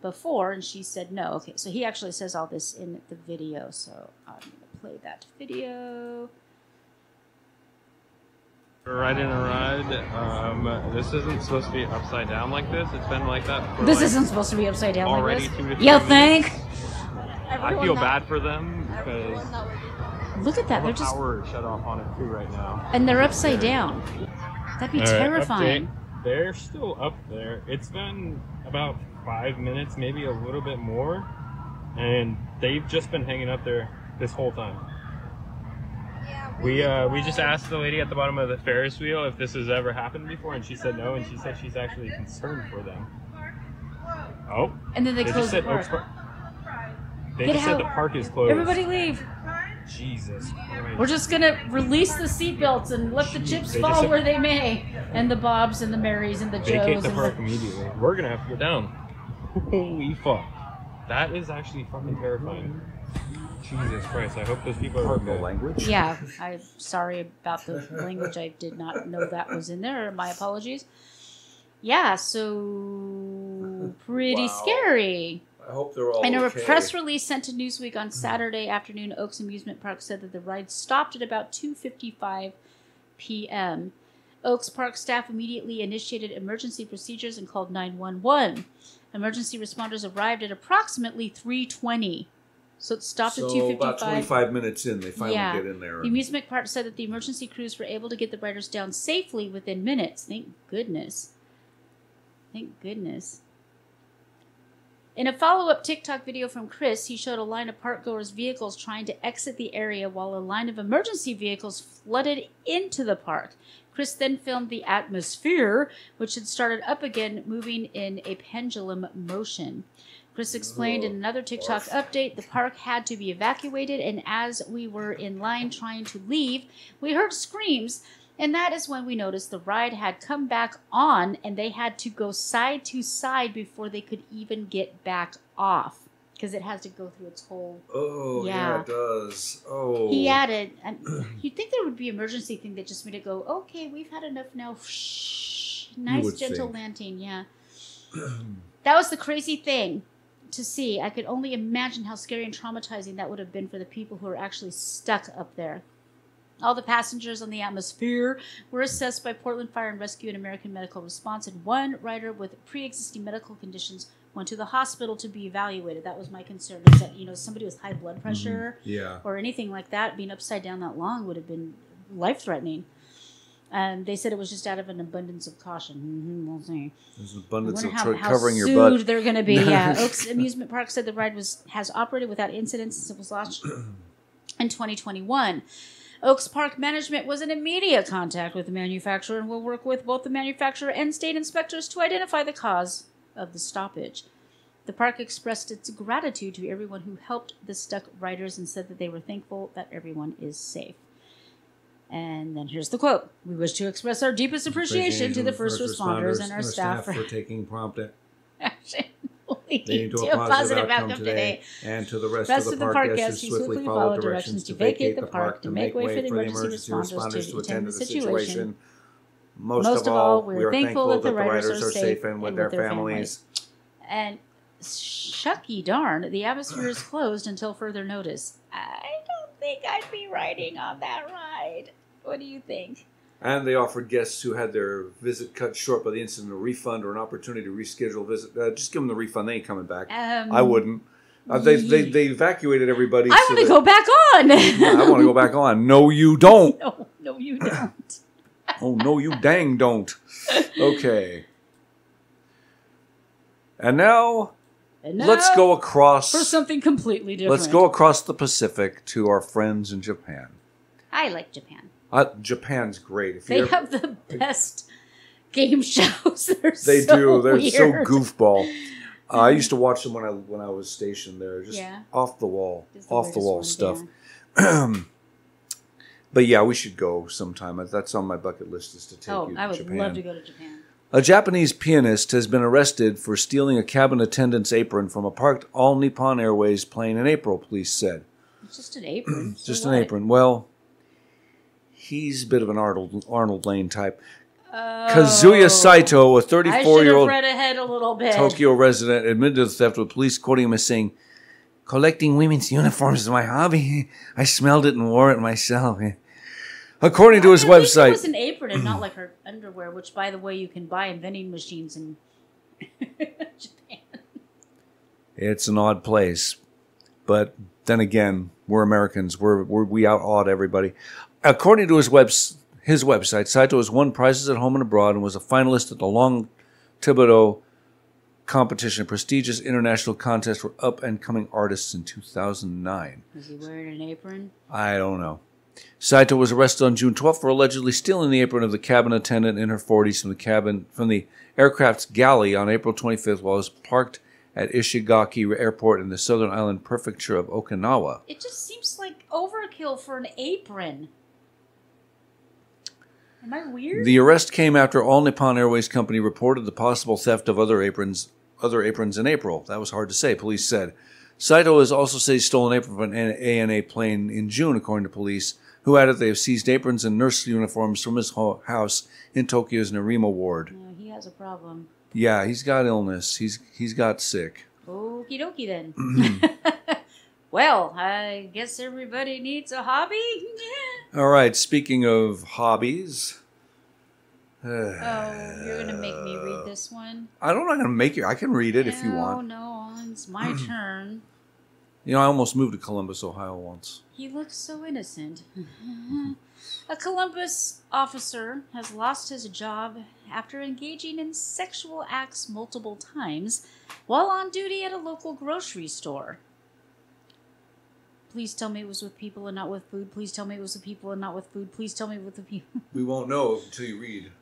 before, and she said no. Okay, so he actually says all this in the video, so I'm going to play that video. We're riding a ride. This isn't supposed to be upside down like this. It's been like that for isn't supposed to be upside down already like this. 2 to 3 You minutes. think? I feel bad for them because look at that. the They're just power shut off on it too right now. and they're upside down. That'd be terrifying. Update. They're still up there. It's been about 5 minutes, maybe a little bit more, and they've just been hanging up there this whole time. We just asked the lady at the bottom of the Ferris wheel if this has ever happened before, and she said no, and she said she's actually concerned for them. Oh. And then they close the park. They just said the park is closed. Everybody leave. Jesus Christ. We're just gonna release the seatbelts and let the chips fall where they may. And the Bobs and the Marys and the Joes. Vacate the park immediately. We're gonna have to go down. Holy fuck. That is actually fucking terrifying. Jesus Christ, I hope those people are okay. Language? Yeah, I'm sorry about the language. I did not know that was in there. My apologies. Yeah, so pretty scary. I hope they're all In a okay. press release sent to Newsweek on Saturday afternoon, Oaks Amusement Park said that the ride stopped at about 2:55 p.m. Oaks Park staff immediately initiated emergency procedures and called 911. Emergency responders arrived at approximately 3:20. So it stopped at 2:55. About 25 minutes in, they finally get in there. The amusement park said that the emergency crews were able to get the riders down safely within minutes. Thank goodness. Thank goodness. In a follow-up TikTok video from Chris, he showed a line of parkgoers' vehicles trying to exit the area while a line of emergency vehicles flooded into the park. Chris then filmed the Atmosphere, which had started up again, moving in a pendulum motion. Chris explained in another TikTok update, the park had to be evacuated, and as we were in line trying to leave, we heard screams, and that is when we noticed the ride had come back on, and they had to go side to side before they could even get back off, because it has to go through its whole... Oh, yeah, it does. Oh. He added, and you'd think there would be an emergency thing that just made it go, okay, we've had enough now. Shh. Nice, gentle landing, yeah. That was the crazy thing to see. I could only imagine how scary and traumatizing that would have been for the people who are actually stuck up there. All the passengers on the Atmosphere were assessed by Portland Fire and Rescue and American Medical Response, and one rider with pre-existing medical conditions went to the hospital to be evaluated. That was my concern, is that, you know, somebody with high blood pressure or anything like that, being upside down that long would have been life-threatening. And they said it was just out of an abundance of caution. We'll see. There's an abundance of how covering your sued butt. They're going to be. Yeah, Oaks Amusement Park said the ride has operated without incidents since it was launched in 2021. Oaks Park management was in immediate contact with the manufacturer and will work with both the manufacturer and state inspectors to identify the cause of the stoppage. The park expressed its gratitude to everyone who helped the stuck riders and said that they were thankful that everyone is safe. And then here's the quote. We wish to express our deepest appreciation to the first responders and our staff for taking prompt action. leading to a positive outcome today. And to the rest of the park guests who swiftly follow directions to vacate the park to make way for the emergency responders to attend to the situation. Most of all, we are thankful that the riders are safe and with their families. And shucky darn, the atmosphere is closed until further notice. I don't think I'd be riding on that ride. What do you think? And they offered guests who had their visit cut short by the incident a refund or an opportunity to reschedule a visit. Just give them the refund. They ain't coming back. I wouldn't. They evacuated everybody. I want to go back on. I want to go back on. No, you don't. No, you don't. Oh, no, you dang don't. Okay. And now, let's go across... For something completely different. Let's go across the Pacific to our friends in Japan. I like Japan. Japan's great. They have the best game shows. They're so goofball. I used to watch them when I was stationed there. Just off the wall stuff. But yeah, we should go sometime. That's on my bucket list, is to take you to Japan. I would love to go to Japan. A Japanese pianist has been arrested for stealing a cabin attendant's apron from a parked All Nippon Airways plane in April, police said. It's just an apron. Just an apron. Well, he's a bit of an Arnold Lane type. Kazuya Saito, a 34-year-old I should have read ahead a little bit. Tokyo resident, admitted to the theft, with police quoting him as saying, "Collecting women's uniforms is my hobby. I smelled it and wore it myself." According to his website, it was an apron and not like her underwear, which, by the way, you can buy in vending machines in Japan. It's an odd place, but then again, we're Americans. We out-odd everybody. According to his website, Saito has won prizes at home and abroad and was a finalist at the Long Thibodeau competition, a prestigious international contest for up-and-coming artists in 2009. Was he wearing an apron? I don't know. Saito was arrested on June 12th for allegedly stealing the apron of the cabin attendant in her 40s from the aircraft's galley on April 25th while it was parked at Ishigaki Airport in the southern island prefecture of Okinawa. It just seems like overkill for an apron. Am I weird? The arrest came after All Nippon Airways Company reported the possible theft of other aprons in April. That was hard to say, police said. Saito has also said he stole an apron from an ANA plane in June, according to police, who added they have seized aprons and nurse uniforms from his house in Tokyo's Narima ward. He has a problem. Yeah, he's got illness. He's got sick. Okie dokie then. Well, I guess everybody needs a hobby. All right, speaking of hobbies. You're going to make me read this one? I'm not going to make you. I can read it if you want. No, it's my turn. You know, I almost moved to Columbus, Ohio once. He looks so innocent. A Columbus officer has lost his job after engaging in sexual acts multiple times while on duty at a local grocery store. Please tell me it was with people and not with food. Please tell me it was with people and not with food. Please tell me with the people. We won't know until you read.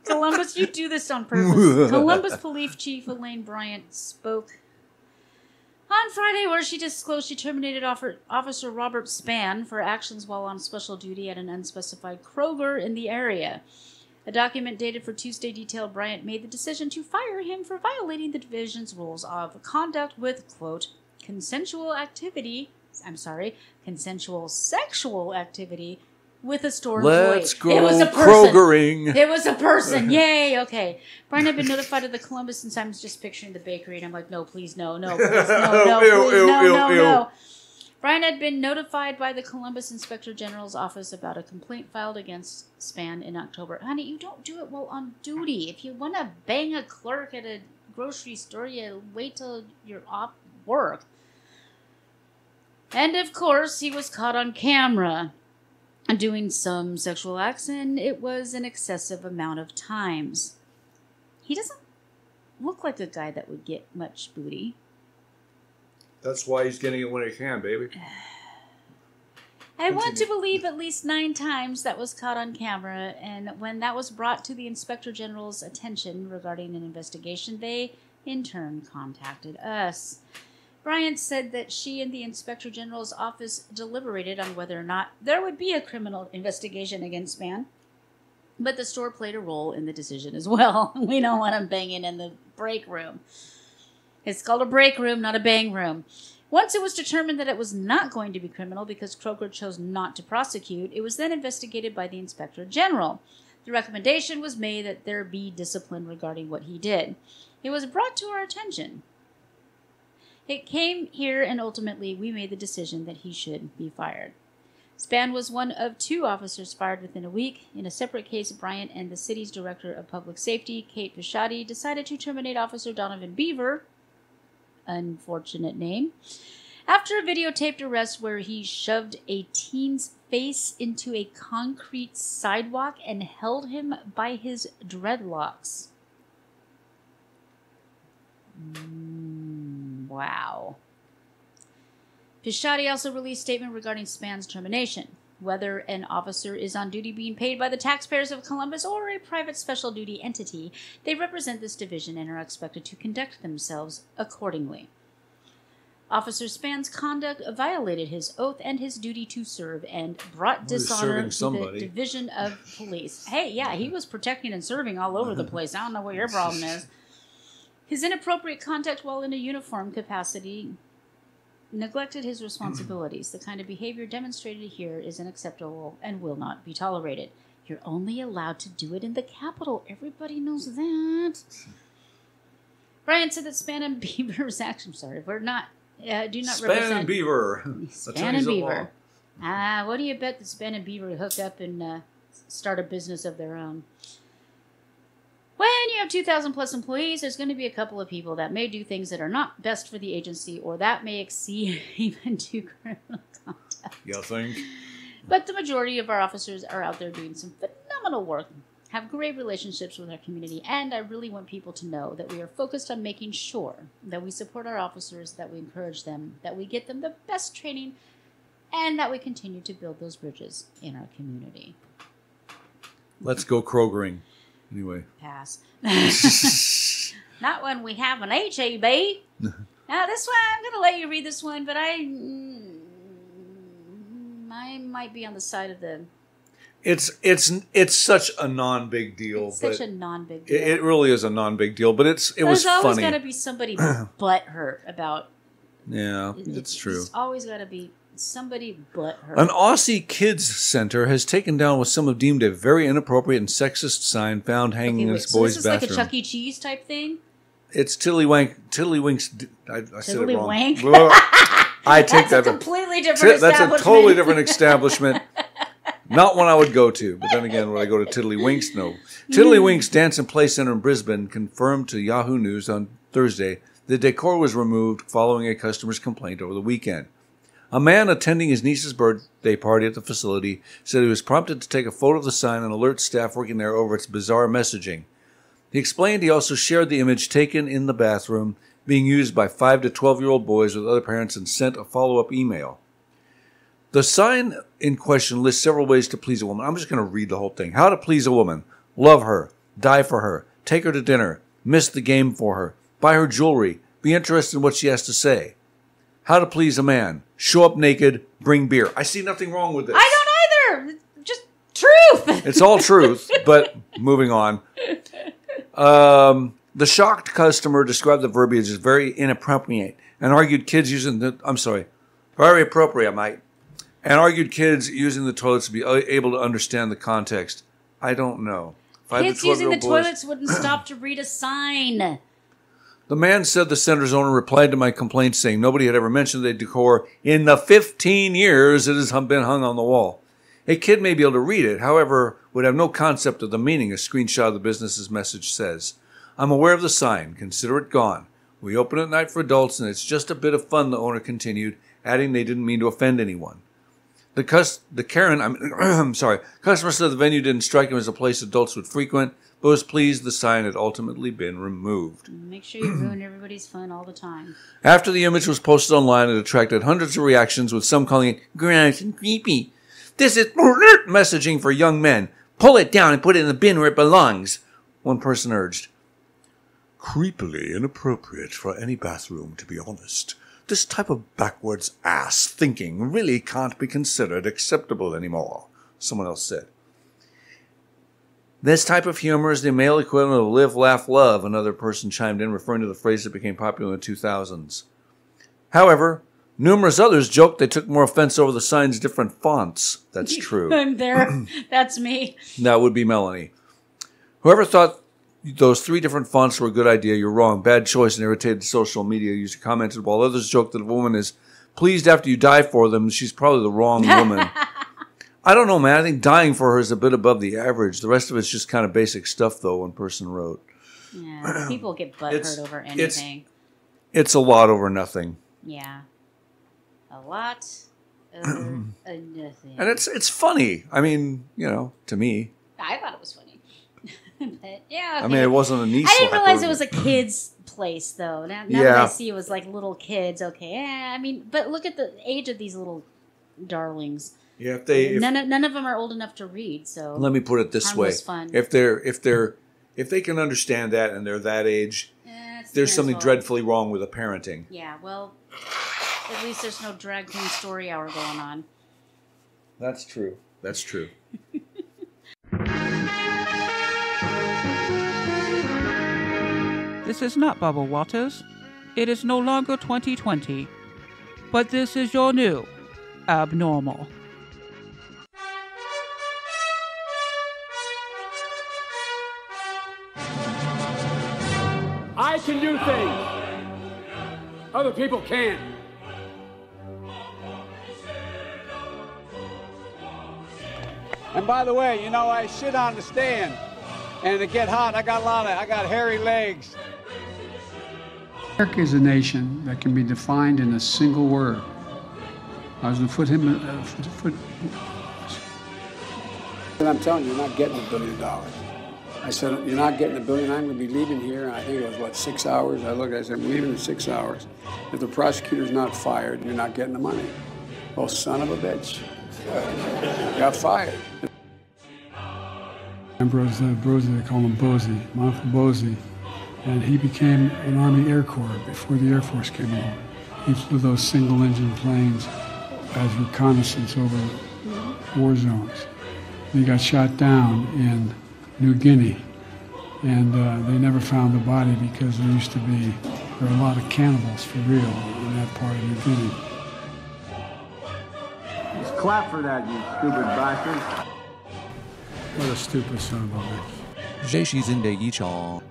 Columbus, you do this on purpose. Columbus Police Chief Elaine Bryant spoke on Friday, where she disclosed she terminated Officer Robert Spann for actions while on special duty at an unspecified Kroger in the area. A document dated for Tuesday detailed Bryant made the decision to fire him for violating the division's rules of conduct with, quote, consensual sexual activity with a store employee. Let's go Krogering. It was a person. Yay. Okay. Brian had been notified of the Columbus, and Simon's just picturing the bakery, and I'm like, no, please, no, please, no. Brian had been notified by the Columbus Inspector General's office about a complaint filed against Spann in October. Honey, you don't do it while on duty. If you want to bang a clerk at a grocery store, you wait till you're off work. And of course, he was caught on camera doing some sexual acts, and it was an excessive amount of times. He doesn't look like a guy that would get much booty. That's why he's getting it when he can, baby. I want to believe at least 9 times that was caught on camera, and when that was brought to the Inspector General's attention regarding an investigation, they, in turn, contacted us. Bryant said that she and the Inspector General's office deliberated on whether or not there would be a criminal investigation against Spann. But the store played a role in the decision as well. We don't want them banging in the break room. It's called a break room, not a bang room. Once it was determined that it was not going to be criminal because Kroger chose not to prosecute, it was then investigated by the Inspector General. The recommendation was made that there be discipline regarding what he did. It was brought to our attention. It came here, and ultimately we made the decision that he should be fired. Spann was one of 2 officers fired within a week. In a separate case, Bryant and the city's Director of Public Safety, Kate Bitchute, decided to terminate Officer Donovan Beaver, unfortunate name, after a videotaped arrest where he shoved a teen's face into a concrete sidewalk and held him by his dreadlocks. Wow. Bitchute also released a statement regarding Spann's termination. Whether an officer is on duty being paid by the taxpayers of Columbus or a private special duty entity, they represent this division and are expected to conduct themselves accordingly. Officer Spann's conduct violated his oath and his duty to serve and brought dishonor to the division of police. Hey, yeah, he was protecting and serving all over the place. I don't know what your problem is. His inappropriate conduct while in a uniform capacity neglected his responsibilities. The kind of behavior demonstrated here is unacceptable and will not be tolerated. You're only allowed to do it in the Capitol. Everybody knows that. Brian said that Spann and Beaver's action. Sorry, we're not. Do not Spann represent and Beaver. Spann and Beaver. What do you bet that Spann and Beaver hook up and start a business of their own? When you have 2,000 plus employees, there's going to be a couple of people that may do things that are not best for the agency or that may exceed even to criminal conduct. You think? But the majority of our officers are out there doing some phenomenal work, have great relationships with our community, and I really want people to know that we are focused on making sure that we support our officers, that we encourage them, that we get them the best training, and that we continue to build those bridges in our community. Let's go Krogering. Anyway. Pass. Not when we have an HAB. Now, this one, I'm going to let you read this one, but I might be on the side of the... It's such a non-big deal. It's such a non-big deal. It really is a non-big deal, but it was funny. There's always got to be somebody butthurt about... Yeah, it's true. There's always got to be somebody butthurt. An Aussie Kids Center has taken down what some have deemed a very inappropriate and sexist sign found hanging in its boys' bathroom. This is like a Chuck E. Cheese type thing? It's Tiddlywinks. I said it wrong. Tiddlywink? I take That's that. a completely different establishment. That's a totally different establishment. Not one I would go to. But then again, would I go to Tiddlywinks? No. Tiddlywinks Dance and Play Center in Brisbane confirmed to Yahoo News on Thursday the decor was removed following a customer's complaint over the weekend. A man attending his niece's birthday party at the facility said he was prompted to take a photo of the sign and alert staff working there over its bizarre messaging. He explained he also shared the image taken in the bathroom being used by 5 to 12-year-old boys with other parents and sent a follow-up email. The sign in question lists several ways to please a woman. I'm just going to read the whole thing. How to please a woman. Love her. Die for her. Take her to dinner. Miss the game for her. Buy her jewelry. Be interested in what she has to say. How to please a man. Show up naked. Bring beer. I see nothing wrong with this. I don't either. Just truth. It's all truth, but moving on. The shocked customer described the verbiage as very inappropriate and argued kids using the... I'm sorry. Very appropriate, mate. And argued kids using the toilets to be able to understand the context. I don't know. Kids using the toilets wouldn't stop to read a sign. The man said the center's owner replied to my complaint saying nobody had ever mentioned the decor in the 15 years it has been hung on the wall. A kid may be able to read it, however, would have no concept of the meaning a screenshot of the business's message says. I'm aware of the sign. Consider it gone. We open at night for adults, and it's just a bit of fun, the owner continued, adding they didn't mean to offend anyone. Customer said the venue didn't strike him as a place adults would frequent, but was pleased the sign had ultimately been removed. Make sure you ruin everybody's fun all the time. After the image was posted online, it attracted hundreds of reactions, with some calling it gross and creepy. This is messaging for young men. Pull it down and put it in the bin where it belongs, one person urged. Creepily inappropriate for any bathroom, to be honest. This type of backwards ass thinking really can't be considered acceptable anymore, someone else said. This type of humor is the male equivalent of live, laugh, love, another person chimed in, referring to the phrase that became popular in the 2000s. However, numerous others joked they took more offense over the sign's different fonts. That's true. I'm there. That's me. That would be Melanie. Whoever thought those 3 different fonts were a good idea, you're wrong. Bad choice and irritated social media user commented, while others joked that if a woman is pleased after you die for them, she's probably the wrong woman. I don't know, man. I think dying for her is a bit above the average. The rest of it's just kind of basic stuff, though, one person wrote. Yeah, people get butthurt over anything. It's a lot over nothing. Yeah. A lot over nothing. And it's funny. I mean, to me. I thought it was funny. But, yeah, okay. I mean, it wasn't a knee I didn't slapper. realize it was a kid's place, though. Now that I see it was like little kids, okay. Yeah, I mean, but look at the age of these little darlings. Yeah, none of them are old enough to read. So let me put it this way: fun. if they can understand that and they're that age, there's something dreadfully wrong with the parenting. Yeah, well, at least there's no drag queen story hour going on. That's true. That's true. This is not Barbara Walters. It is no longer 2020, but this is your new abnormal. I can do things other people can't. And by the way, I sit on the stand, and to get hot, I got hairy legs. America is a nation that can be defined in a single word. I was going to put him. And I'm telling you, you're not getting $1 billion. I said, you're not getting $1 billion. I'm going to be leaving here. And I think it was, 6 hours? I said, I'm leaving in 6 hours. If the prosecutor's not fired, you're not getting the money. Oh, son of a bitch. Got fired. Ambrose Brosey, they call him Bosey, Monica Bosey. And he became an Army Air Corps before the Air Force came along. He flew those single-engine planes as reconnaissance over war zones. He got shot down in New Guinea, and they never found the body because there were a lot of cannibals for real in that part of New Guinea. Just clap for that, you stupid bastard. What a stupid son of a bitch. 这是真的一场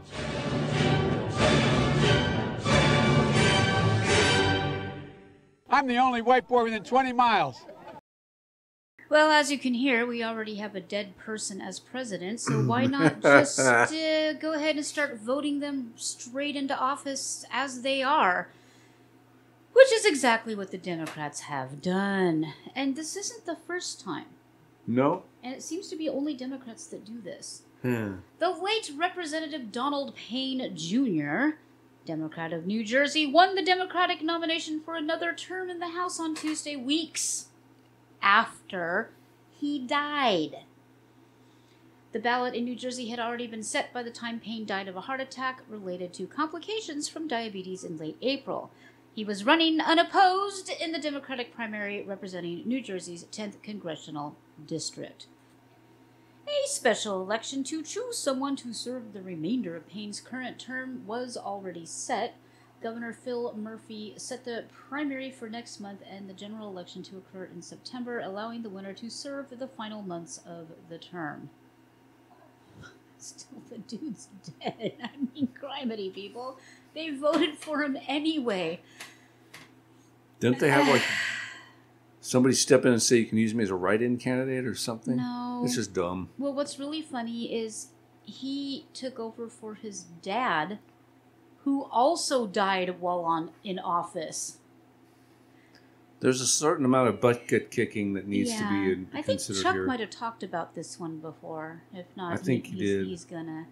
I'm the only white boy within 20 miles. Well, as you can hear, we already have a dead person as president, so why not just go ahead and start voting them straight into office as they are? Which is exactly what the Democrats have done. And this isn't the first time. No? And it seems to be only Democrats that do this. The late Representative Donald Payne Jr., Democrat of New Jersey, won the Democratic nomination for another term in the House on Tuesday, weeks after he died. The ballot in New Jersey had already been set by the time Payne died of a heart attack related to complications from diabetes in late April. He was running unopposed in the Democratic primary representing New Jersey's 10th Congressional District. A special election to choose someone to serve the remainder of Payne's current term was already set. Governor Phil Murphy set the primary for next month and the general election to occur in September, allowing the winner to serve the final months of the term. Still, the dude's dead. I mean, criminy people. They voted for him anyway. Didn't they have somebody step in and say you can use me as a write-in candidate or something? No. It's just dumb. Well, what's really funny is he took over for his dad, who also died while in office. There's a certain amount of butt kicking that needs to be considered here. I think Chuck might have talked about this one before. If not, I think he did. He's gonna.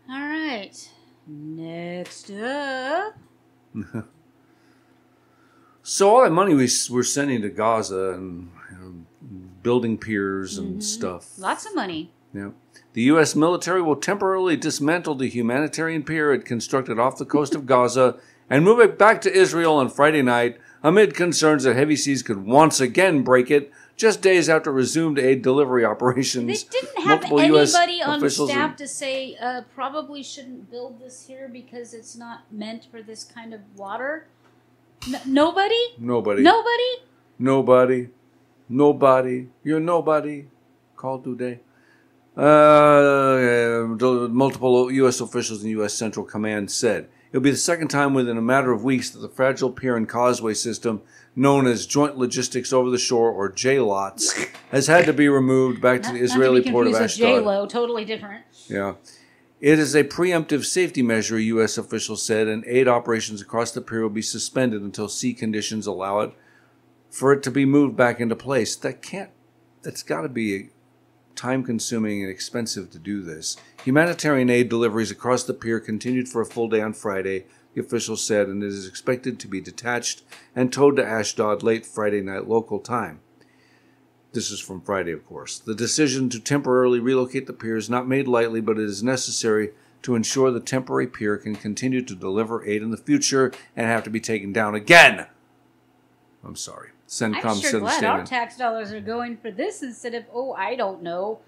All right. Next up. So all that money we're sending to Gaza and building piers and stuff. Lots of money. Yeah. The U.S. military will temporarily dismantle the humanitarian pier it constructed off the coast of Gaza and move it back to Israel on Friday night amid concerns that heavy seas could once again break it Just days after resumed aid delivery operations, They didn't have multiple US anybody on officials staff to say, probably shouldn't build this here because it's not meant for this kind of water. Nobody? Nobody. Nobody? Nobody. Nobody. You're nobody. Call today. Multiple U.S. officials in U.S. Central Command said it'll be the second time within a matter of weeks that the fragile pier and causeway system known as Joint Logistics Over the Shore, or JLOTS, has had to be removed back to the Israeli port of Ashdod. J-Lo, totally different. Yeah. It is a preemptive safety measure, U.S. officials said, and aid operations across the pier will be suspended until sea conditions allow it for it to be moved back into place. That's got to be time-consuming and expensive to do this. Humanitarian aid deliveries across the pier continued for a full day on Friday, the officials said, and it is expected to be detached and towed to Ashdod late Friday night local time. This is from Friday, of course. The decision to temporarily relocate the pier is not made lightly, but it is necessary to ensure the temporary pier can continue to deliver aid in the future and have to be taken down again. I'm sorry. CENTCOM I'm sure said in a glad our statement. tax dollars are going for this instead of, I don't know,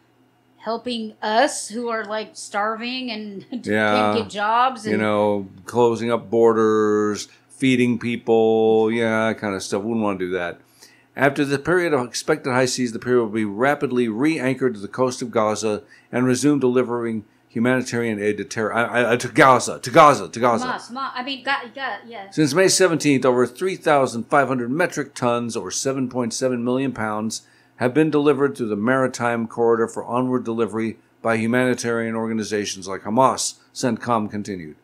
helping us who are like starving and can't get jobs. And Closing up borders, feeding people, that kind of stuff. Wouldn't want to do that. After the period of expected high seas, the pier will be rapidly re-anchored to the coast of Gaza and resume delivering humanitarian aid to Gaza. Yes. Since May 17th, over 3,500 metric tons, or 7.7 million pounds, have been delivered through the maritime corridor for onward delivery by humanitarian organizations like Hamas, CENTCOM continued.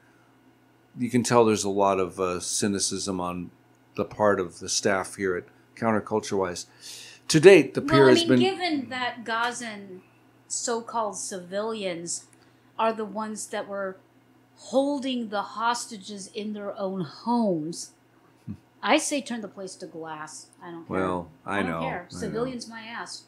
You can tell there's a lot of cynicism on the part of the staff here at Counterculture-wise. To date, the pier has been... given that Gazan so-called civilians are the ones that were holding the hostages in their own homes, I say turn the place to glass. I don't care. Well, I don't know. care. I Civilians, my ass.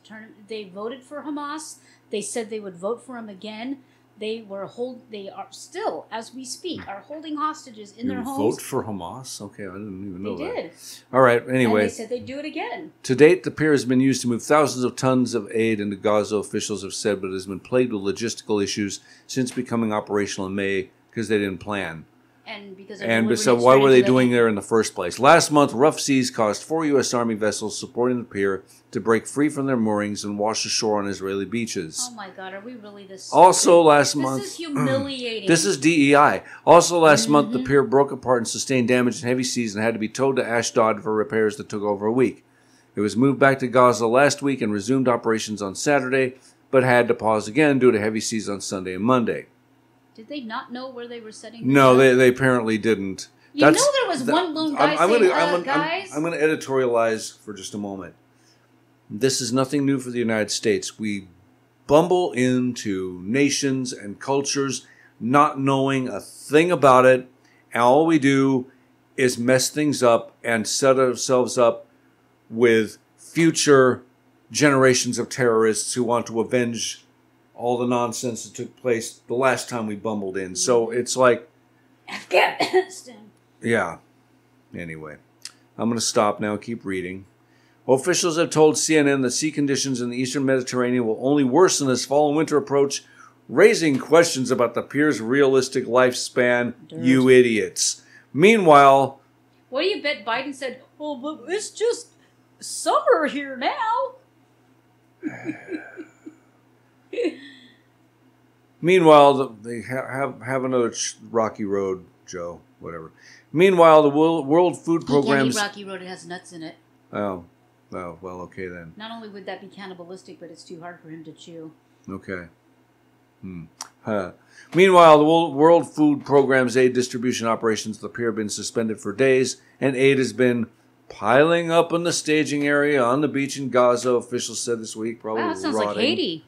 They voted for Hamas. They said they would vote for him again. They are still, as we speak, are holding hostages in their homes. Vote for Hamas? Okay, I didn't even know that. They did. All right, anyway. And they said they'd do it again. To date, the pier has been used to move thousands of tons of aid into Gaza, officials have said, but it has been plagued with logistical issues since becoming operational in May because they didn't plan. And so why were they doing there in the first place? Last month, rough seas caused 4 U.S. Army vessels supporting the pier to break free from their moorings and wash ashore on Israeli beaches. Oh my God, are we really this? Also last month... This is humiliating. This is DEI. Also last month, the pier broke apart and sustained damage in heavy seas and had to be towed to Ashdod for repairs that took over a week. It was moved back to Gaza last week and resumed operations on Saturday, but had to pause again due to heavy seas on Sunday and Monday. Did they not know where they were setting? No, they apparently didn't. There was one lone guy saying, guys. I'm going to editorialize for just a moment. This is nothing new for the United States. We bumble into nations and cultures not knowing a thing about it, and all we do is mess things up and set ourselves up with future generations of terrorists who want to avenge all the nonsense that took place the last time we bumbled in. So it's like... Afghanistan. Yeah. Anyway, I'm going to stop now, keep reading. Officials have told CNN that sea conditions in the eastern Mediterranean will only worsen as fall and winter approach, raising questions about the pier's realistic lifespan. You idiots. Meanwhile... What do you bet Biden said, but it's just summer here now? Meanwhile, they have another rocky road, Joe, whatever. Meanwhile, the World Food Program's... Rocky Road, it has nuts in it. Oh, well, okay then. Not only would that be cannibalistic, but it's too hard for him to chew. Okay. Meanwhile, the World Food Program's aid distribution operations at the pier have been suspended for days, and aid has been piling up in the staging area on the beach in Gaza, officials said this week. Probably Wow, that sounds like Haiti.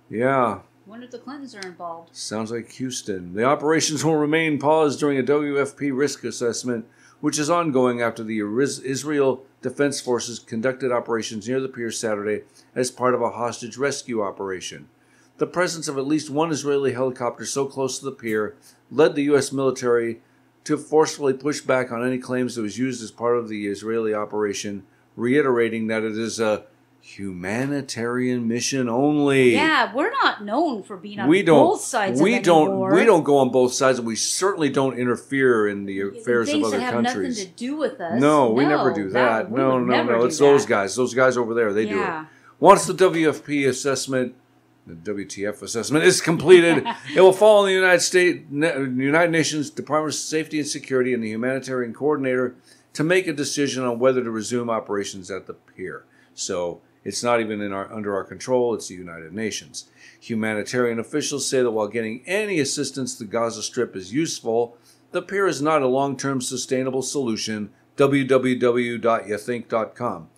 Yeah. Wonder if the Clintons are involved. Sounds like Houston. The operations will remain paused during a WFP risk assessment, which is ongoing after the Israel Defense Forces conducted operations near the pier Saturday as part of a hostage rescue operation. The presence of at least one Israeli helicopter so close to the pier led the U.S. military to forcefully push back on any claims that it was used as part of the Israeli operation, reiterating that it is a humanitarian mission only. Yeah, we're not known for being on both sides of any war. We don't go on both sides, and we certainly don't interfere in the affairs of other countries. Things that have nothing to do with us. No, we never do that. No. It's those guys. Those guys over there. They do it. Once the WFP assessment, the WTF assessment is completed, it will fall on the United Nations Department of Safety and Security and the humanitarian coordinator to make a decision on whether to resume operations at the pier. So it's not even under our control. It's the United Nations. Humanitarian officials say that while getting any assistance to the Gaza Strip is useful, the pier is not a long-term sustainable solution. www.youthink.com.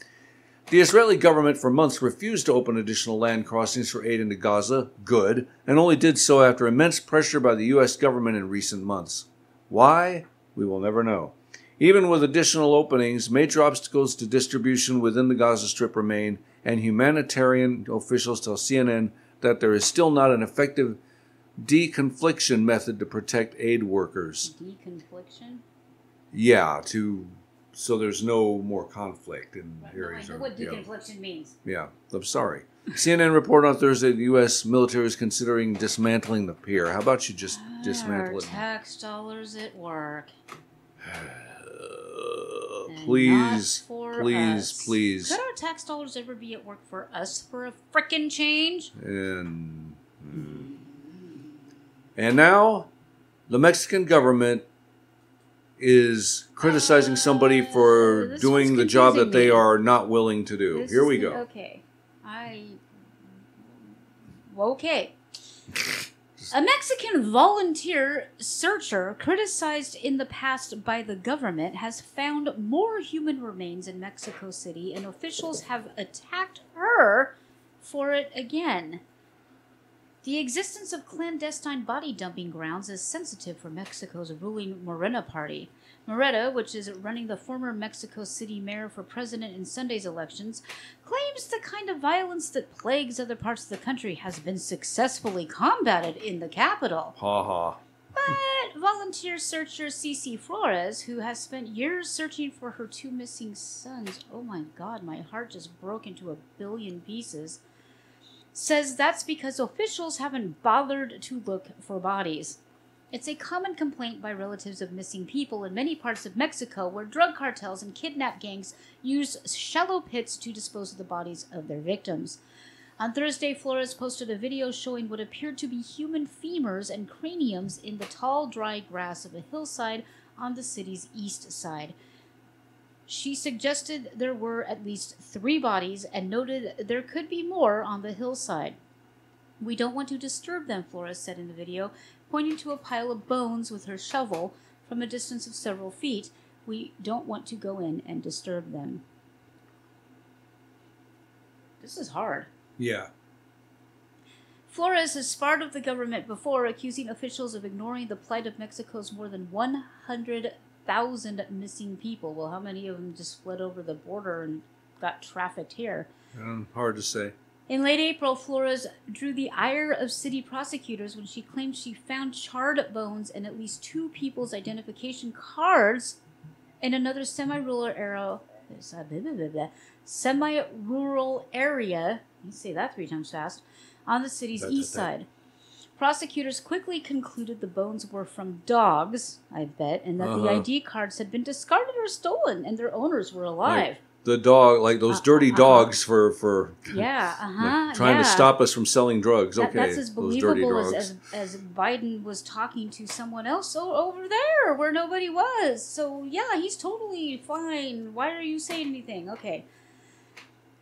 The Israeli government for months refused to open additional land crossings for aid into Gaza, good, and only did so after immense pressure by the U.S. government in recent months. Why? We will never know. Even with additional openings, major obstacles to distribution within the Gaza Strip remain, and humanitarian officials tell CNN that there is still not an effective deconfliction method to protect aid workers. Deconfliction? Yeah, so there's no more conflict in areas. I know what deconfliction means. Yeah, I'm sorry. CNN reported on Thursday the U.S. military is considering dismantling the pier. How about you just dismantle it? Tax dollars at work. Please. Could our tax dollars ever be at work for us for a frickin' change? And now, the Mexican government is criticizing somebody for doing the job that they are not willing to do. Here we go. Okay. Okay. A Mexican volunteer searcher criticized in the past by the government has found more human remains in Mexico City, and officials have attacked her for it again. The existence of clandestine body dumping grounds is sensitive for Mexico's ruling Morena party. Morena, which is running the former Mexico City mayor for president in Sunday's elections, claims the kind of violence that plagues other parts of the country has been successfully combated in the capital. Ha ha. But volunteer searcher Cece Flores, who has spent years searching for her two missing sons, oh my god, my heart just broke into a billion pieces, says that's because officials haven't bothered to look for bodies. It's a common complaint by relatives of missing people in many parts of Mexico where drug cartels and kidnap gangs use shallow pits to dispose of the bodies of their victims. On Thursday, Flores posted a video showing what appeared to be human femurs and craniums in the tall, dry grass of a hillside on the city's east side. She suggested there were at least 3 bodies and noted there could be more on the hillside. We don't want to disturb them, Flores said in the video, pointing to a pile of bones with her shovel from a distance of several feet. We don't want to go in and disturb them. This is hard. Yeah. Flores has sparred of the government before, accusing officials of ignoring the plight of Mexico's more than 100,000 missing people. Well, how many of them just fled over the border and got trafficked here? Hard to say. In late April, Flores drew the ire of city prosecutors when she claimed she found charred bones and at least 2 people's identification cards in another semi-rural area. You say that 3 times fast. On the city's east side. Prosecutors quickly concluded the bones were from dogs, I bet, and that the ID cards had been discarded or stolen, and their owners were alive. The dog, like those dirty dogs for trying to stop us from selling drugs. That's as believable as Biden was talking to someone else over there where nobody was. So, yeah, he's totally fine. Why are you saying anything? Okay.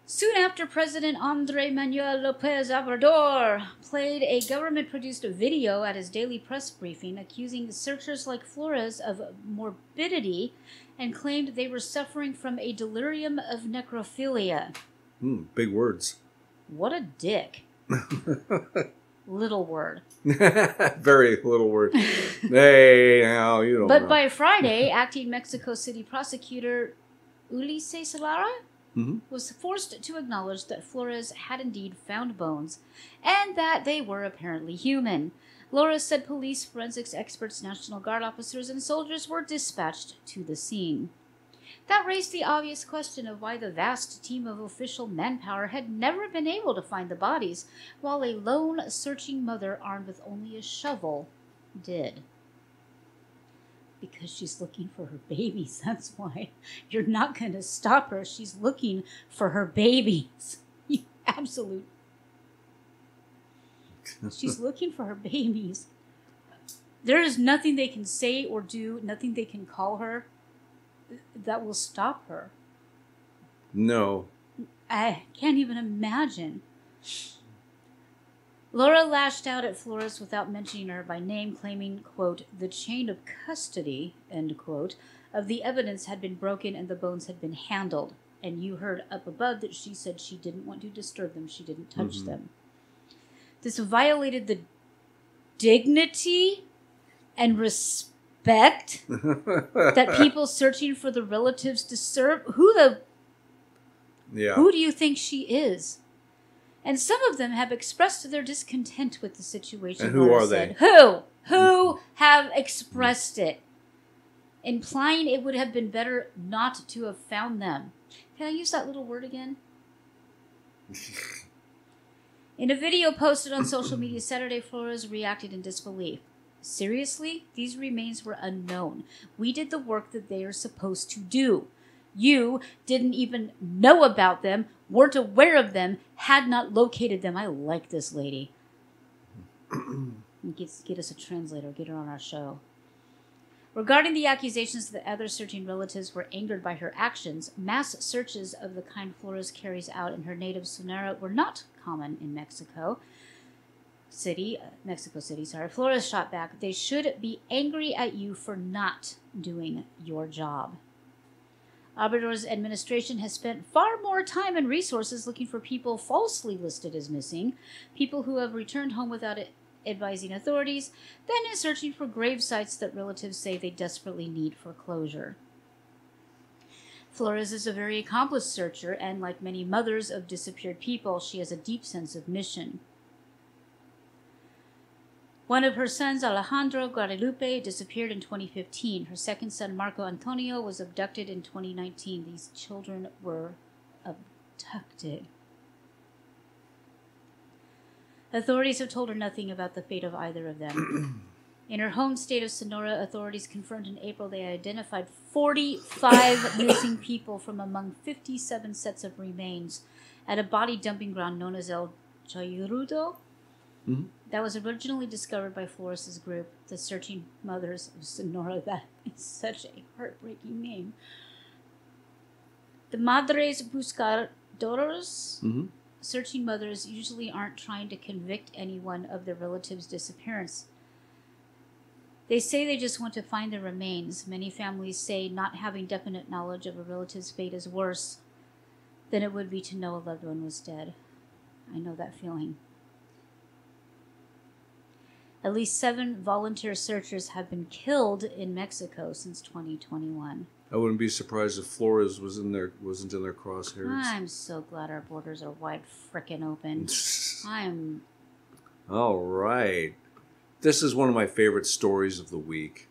Soon after, President Andrés Manuel López Obrador played a government-produced video at his daily press briefing, accusing searchers like Flores of morbidity and claimed they were suffering from a delirium of necrophilia. Big words. What a dick. Little word. Very little word. Hey, now you don't know. But by Friday, acting Mexico City prosecutor Ulises Lara was forced to acknowledge that Flores had indeed found bones and that they were apparently human. Laura said police, forensics experts, National Guard officers, and soldiers were dispatched to the scene. That raised the obvious question of why the vast team of official manpower had never been able to find the bodies, while a lone searching mother armed with only a shovel did. Because she's looking for her babies, that's why. You're not going to stop her. She's looking for her babies. You absolute... She's looking for her babies. There is nothing they can say or do, nothing they can call her that will stop her. No. I can't even imagine. Laura lashed out at Flores without mentioning her by name, claiming, quote, the chain of custody, end quote, of the evidence had been broken and the bones had been handled. And you heard up above that she said she didn't want to disturb them. She didn't touch them. This violated the dignity and respect that people searching for the relatives deserve. Who do you think she is? And some of them have expressed their discontent with the situation. And who are they? Who have expressed it, implying it would have been better not to have found them. Can I use that little word again? In a video posted on social media Saturday, Flores reacted in disbelief. Seriously? These remains were unknown. We did the work that they are supposed to do. You didn't even know about them, weren't aware of them, had not located them. I like this lady. Get us a translator. Get her on our show. Regarding the accusations that other searching relatives were angered by her actions, mass searches of the kind Flores carries out in her native Sonora were not common in Mexico City. Flores shot back, they should be angry at you for not doing your job. Obrador's administration has spent far more time and resources looking for people falsely listed as missing, people who have returned home without advising authorities, than in searching for grave sites that relatives say they desperately need for closure. Flores is a very accomplished searcher, and like many mothers of disappeared people, she has a deep sense of mission. One of her sons, Alejandro Guadalupe, disappeared in 2015. Her second son, Marco Antonio, was abducted in 2019. These children were abducted. Authorities have told her nothing about the fate of either of them. In her home state of Sonora, authorities confirmed in April they identified 45 missing people from among 57 sets of remains at a body dumping ground known as El Chayrudo. That was originally discovered by Flores' group, the Searching Mothers of Sonora. That is such a heartbreaking name. The Madres Buscadoras, searching mothers, usually aren't trying to convict anyone of their relative's disappearance. They say they just want to find their remains. Many families say not having definite knowledge of a relative's fate is worse than it would be to know a loved one was dead. I know that feeling. At least 7 volunteer searchers have been killed in Mexico since 2021. I wouldn't be surprised if Flores wasn't in their crosshairs. I'm so glad our borders are wide frickin' open. All right. This is one of my favorite stories of the week.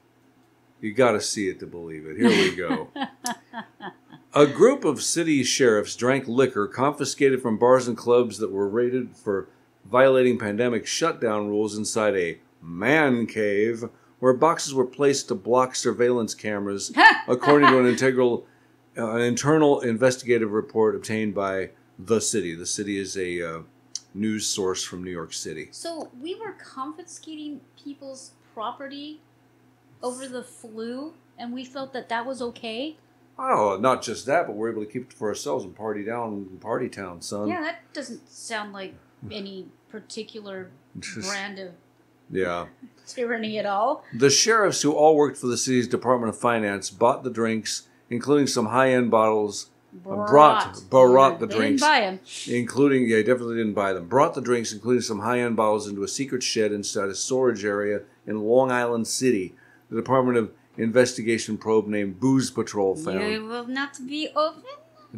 You got to see it to believe it. Here we go. A group of city sheriffs drank liquor confiscated from bars and clubs that were raided for violating pandemic shutdown rules inside a man cave where boxes were placed to block surveillance cameras, according to an internal investigative report obtained by the city. The city is a news source from New York City. So we were confiscating people's property over the flu, and we felt that that was okay? Oh, not just that, but we're able to keep it for ourselves and party down in Party Town, son. Yeah, that doesn't sound like any particular brand of tyranny at all. The sheriffs, who all worked for the city's Department of Finance, bought the drinks, including some high-end bottles. Brought the drinks. Didn't buy them. Definitely didn't buy them. Brought the drinks, including some high-end bottles, into a secret shed inside a storage area in Long Island City. The Department of Investigation probe named Booze Patrol found. You will not be open?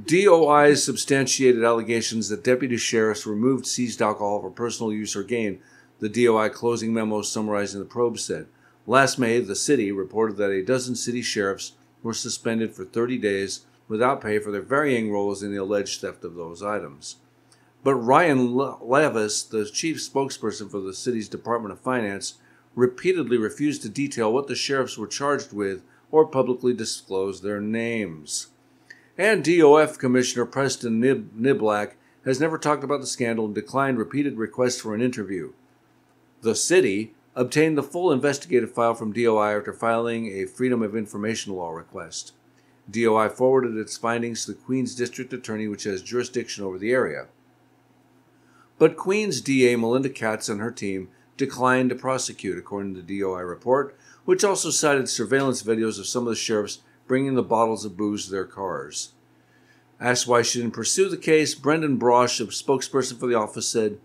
DOI's substantiated allegations that deputy sheriffs removed seized alcohol for personal use or gain. The DOI closing memo summarizing the probe said, last May, the city reported that a dozen city sheriffs were suspended for 30 days without pay for their varying roles in the alleged theft of those items. But Ryan Levis, the chief spokesperson for the city's Department of Finance, repeatedly refused to detail what the sheriffs were charged with or publicly disclose their names. And DOF Commissioner Preston Niblack has never talked about the scandal and declined repeated requests for an interview. The city obtained the full investigative file from DOI after filing a Freedom of Information Law request. DOI forwarded its findings to the Queens District Attorney, which has jurisdiction over the area. But Queens DA Melinda Katz and her team declined to prosecute, according to the DOI report, which also cited surveillance videos of some of the sheriffs bringing the bottles of booze to their cars. Asked why she didn't pursue the case, Brendan Brosh, a spokesperson for the office, said,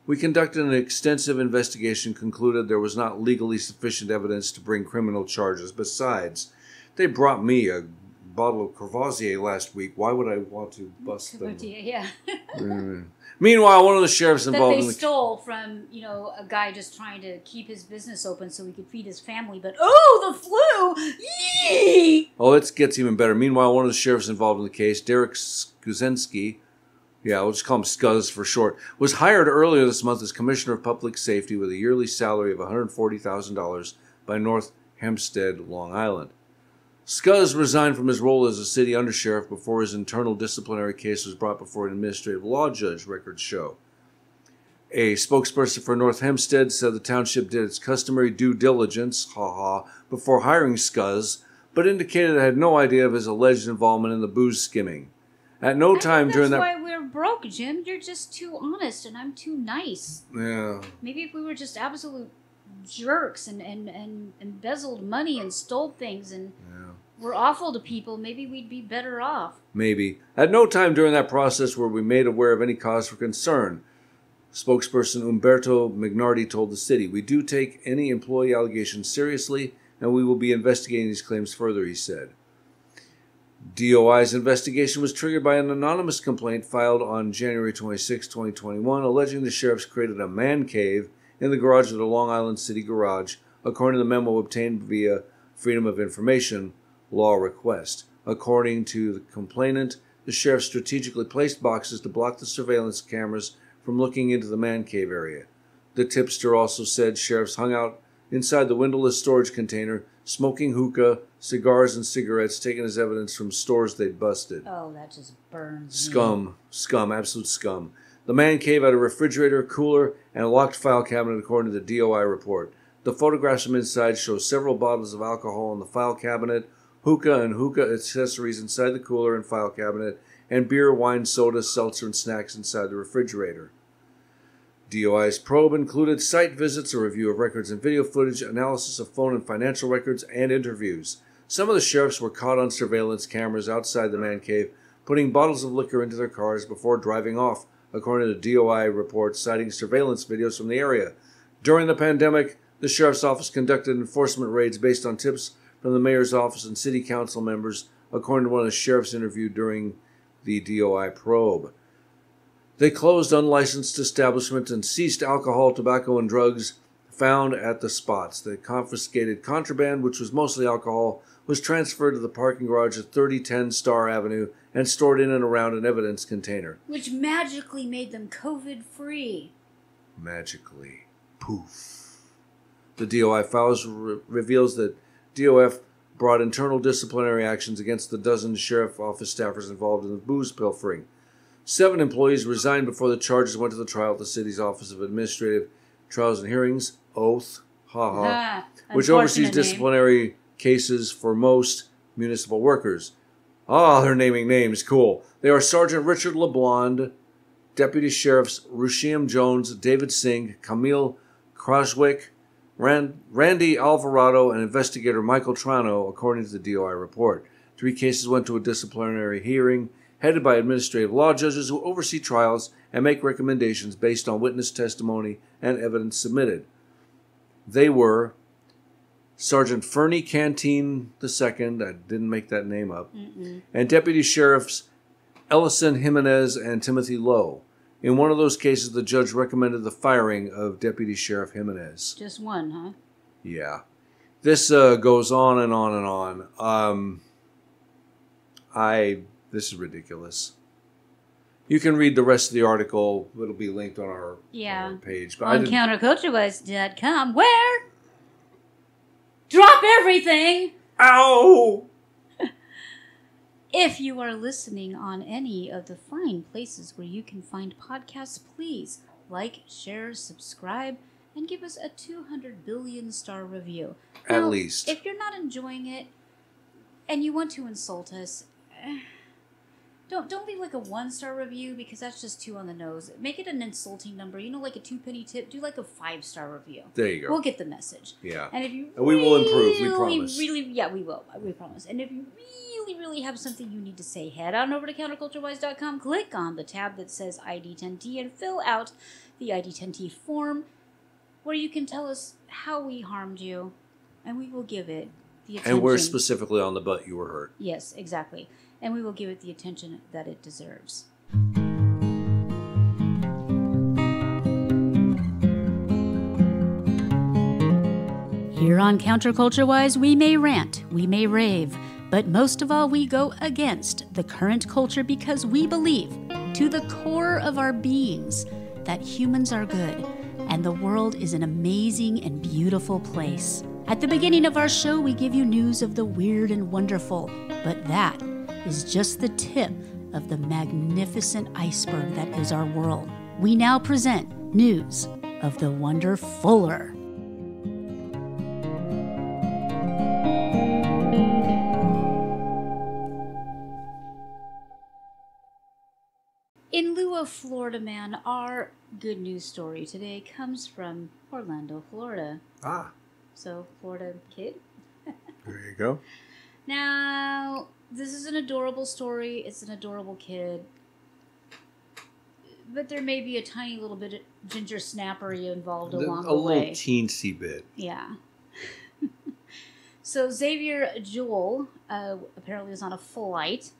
"We conducted an extensive investigation, concluded there was not legally sufficient evidence to bring criminal charges. Besides, they brought me a bottle of Courvoisier last week. Why would I want to bust them?" Yeah. Meanwhile, one of the sheriffs involved that in they the stole from, a guy just trying to keep his business open so he could feed his family. But, oh, the flu! Yee! Oh, it gets even better. Meanwhile, one of the sheriffs involved in the case, Derek Skuzensky, we'll just call him Scuzz for short, was hired earlier this month as Commissioner of Public Safety with a yearly salary of $140,000 by North Hempstead, Long Island. Scuzz resigned from his role as a city undersheriff before his internal disciplinary case was brought before an administrative law judge, records show. A spokesperson for North Hempstead said the township did its customary due diligence, before hiring Scuzz, but indicated it had no idea of his alleged involvement in the booze skimming. At no time during that... That's why we're broke, Jim. You're just too honest, and I'm too nice. Yeah. Maybe if we were just absolute jerks and embezzled money and stole things and were awful to people, maybe we'd be better off. Maybe. At no time during that process were we made aware of any cause for concern. Spokesperson Umberto Mignardi told the city, "We do take any employee allegations seriously, and we will be investigating these claims further," he said. DOI's investigation was triggered by an anonymous complaint filed on January 26, 2021, alleging the sheriffs created a man cave in the garage of the Long Island City Garage, according to the memo obtained via Freedom of Information Law request. According to the complainant, the sheriff strategically placed boxes to block the surveillance cameras from looking into the man cave area. The tipster also said sheriffs hung out inside the windowless storage container, smoking hookah, cigars, and cigarettes taken as evidence from stores they'd busted. Oh, that just burns Scum, absolute scum. The man cave had a refrigerator, cooler, and a locked file cabinet, according to the DOI report. The photographs from inside show several bottles of alcohol in the file cabinet, hookah and hookah accessories inside the cooler and file cabinet, and beer, wine, soda, seltzer, and snacks inside the refrigerator. DOI's probe included site visits, a review of records and video footage, analysis of phone and financial records, and interviews. Some of the sheriffs were caught on surveillance cameras outside the man cave, putting bottles of liquor into their cars before driving off, according to the DOI report citing surveillance videos from the area. During the pandemic, the sheriff's office conducted enforcement raids based on tips from the mayor's office and city council members, according to one of the sheriffs interviewed during the DOI probe. They closed unlicensed establishments and seized alcohol, tobacco, and drugs found at the spots. The confiscated contraband, which was mostly alcohol, was transferred to the parking garage at 3010 Star Avenue and stored in and around an evidence container. Which magically made them COVID-free. Magically. Poof. The DOI files reveals that DOF brought internal disciplinary actions against the dozen sheriff office staffers involved in the booze pilfering. 7 employees resigned before the charges went to the trial at the city's Office of Administrative Trials and Hearings, OATH, which oversees disciplinary cases for most municipal workers. They're naming names. Cool. They are Sergeant Richard LeBlond, Deputy Sheriffs Rushiam Jones, David Singh, Camille Croswick, Randy Alvarado, and Investigator Michael Trano, according to the DOI report. 3 cases went to a disciplinary hearing headed by administrative law judges who oversee trials and make recommendations based on witness testimony and evidence submitted. They were Sergeant Fernie Canteen II, I didn't make that name up, and Deputy Sheriffs Ellison Jimenez and Timothy Lowe. In one of those cases, the judge recommended the firing of Deputy Sheriff Jimenez. Just one, huh? Yeah. This goes on and on and on. This is ridiculous. You can read the rest of the article. It'll be linked on our page. But on counterculturewise.com, where drop everything. Ow! If you are listening on any of the fine places where you can find podcasts, please like, share, subscribe, and give us a 200 billion star review. At Now, least. if you're not enjoying it and you want to insult us, don't leave like a 1-star review because that's just too on the nose. Make it an insulting number. You know, like a 2-penny tip. Do like a 5-star review. There you go. We'll get the message. Yeah. And if you we will improve. We promise. Yeah, we will. We promise. And if you really have something you need to say, head on over to counterculturewise.com. Click on the tab that says ID10T and fill out the ID10T form, where you can tell us how we harmed you, and we will give it the attention. And we're specifically on the butt you were hurt. Yes, exactly. And we will give it the attention that it deserves. Here on Counterculture-Wise, we may rant, we may rave, but most of all, we go against the current culture because we believe, to the core of our beings, that humans are good and the world is an amazing and beautiful place. At the beginning of our show, we give you news of the weird and wonderful, but that is just the tip of the magnificent iceberg that is our world. We now present news of the wonderfuller. In lieu of Florida Man, our good news story today comes from Orlando, Florida. Ah. So, Florida kid. There you go. Now, this is an adorable story. It's an adorable kid. But there may be a tiny little bit of ginger snappery involved along the way. A little teensy bit. Yeah. So Xavier Joel apparently was on a flight,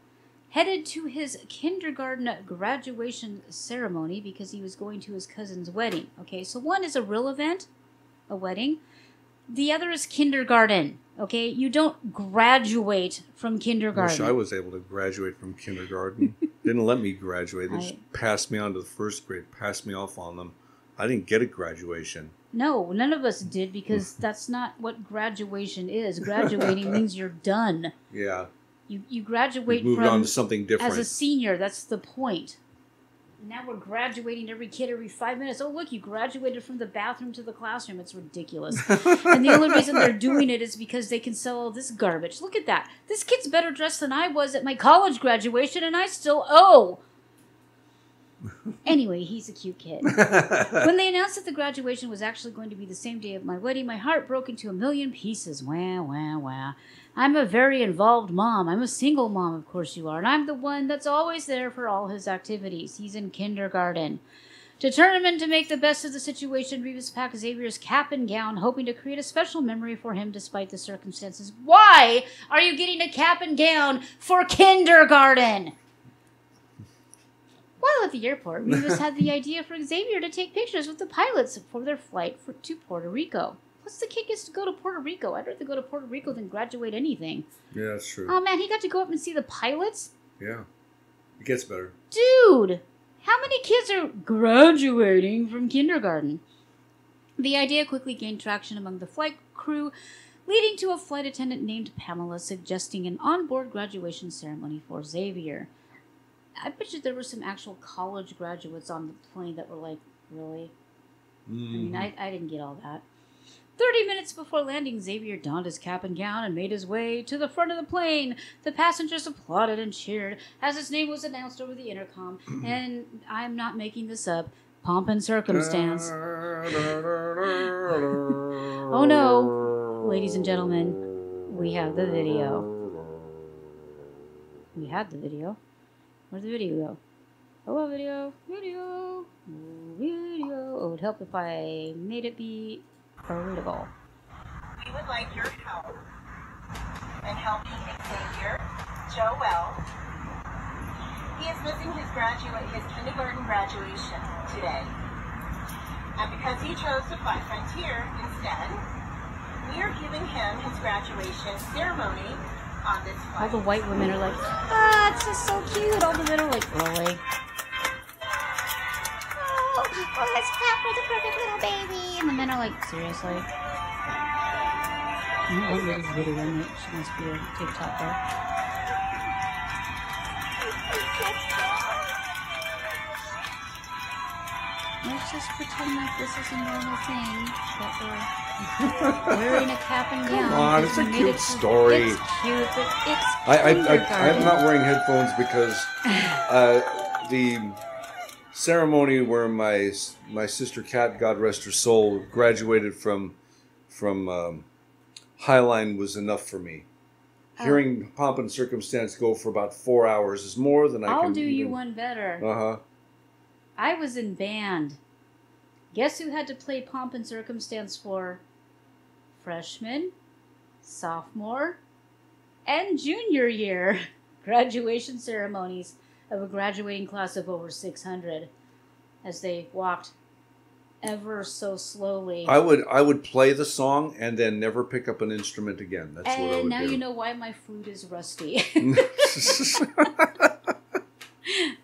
headed to his kindergarten graduation ceremony because he was going to his cousin's wedding. Okay, so one is a real event, a wedding. The other is kindergarten. Okay, you don't graduate from kindergarten. I wish I was able to graduate from kindergarten. Didn't let me graduate. They just passed me on to the first grade, passed me off on them. I didn't get a graduation. No, none of us did because that's not what graduation is. Graduating means you're done. Yeah. You graduate moved on to something different. As a senior, that's the point. Now we're graduating every kid every 5 minutes. Oh, look, you graduated from the bathroom to the classroom. It's ridiculous. And the only reason they're doing it is because they can sell all this garbage. Look at that. This kid's better dressed than I was at my college graduation, and I still owe. Anyway, he's a cute kid. When they announced that the graduation was actually going to be the same day of my wedding, my heart broke into a million pieces. Wah, wah, wah. I'm a very involved mom. I'm a single mom, of course you are. And I'm the one that's always there for all his activities. He's in kindergarten. Determined to make the best of the situation, Revis packed Xavier's cap and gown, hoping to create a special memory for him despite the circumstances. Why are you getting a cap and gown for kindergarten? While at the airport, Revis had the idea for Xavier to take pictures with the pilots for their flight to Puerto Rico. Plus, the kid gets to go to Puerto Rico. I'd rather go to Puerto Rico than graduate anything. Yeah, that's true. Oh, man, he got to go up and see the pilots? Yeah. It gets better. Dude! How many kids are graduating from kindergarten? The idea quickly gained traction among the flight crew, leading to a flight attendant named Pamela suggesting an onboard graduation ceremony for Xavier. I bet you there were some actual college graduates on the plane that were like, really? Mm. I mean, I didn't get all that. 30 minutes before landing, Xavier donned his cap and gown and made his way to the front of the plane. The passengers applauded and cheered as his name was announced over the intercom. And I'm not making this up. Pomp and circumstance. Oh no, ladies and gentlemen, we have the video. We had the video. Where'd the video go? Oh, video. Oh, it would help if I made it be readable. We would like your help in helping Xavier Joel. He is missing his kindergarten graduation today. And because he chose to fly Frontier instead, we are giving him his graduation ceremony on this All flight. the white women are like, ah, it's just so cute. All the men are like, really? Oh, let's clap for the perfect little baby. And the men are like, seriously? That lady's really young. She must be a TikToker. Let's just pretend like this is a normal thing. That we're wearing a cap and gown. Come on, it's a cute story. It's cute, but it's I'm not wearing headphones because the ceremony where my sister Kat, God rest her soul, graduated from Highline was enough for me. Hearing Pomp and Circumstance go for about 4 hours is more than I can. I'll do you one better. I was in band. Guess who had to play Pomp and Circumstance for freshman, sophomore, and junior year graduation ceremonies of a graduating class of over 600 as they walked ever so slowly. I would play the song and then never pick up an instrument again. That's what I would do. And now you know why my flute is rusty.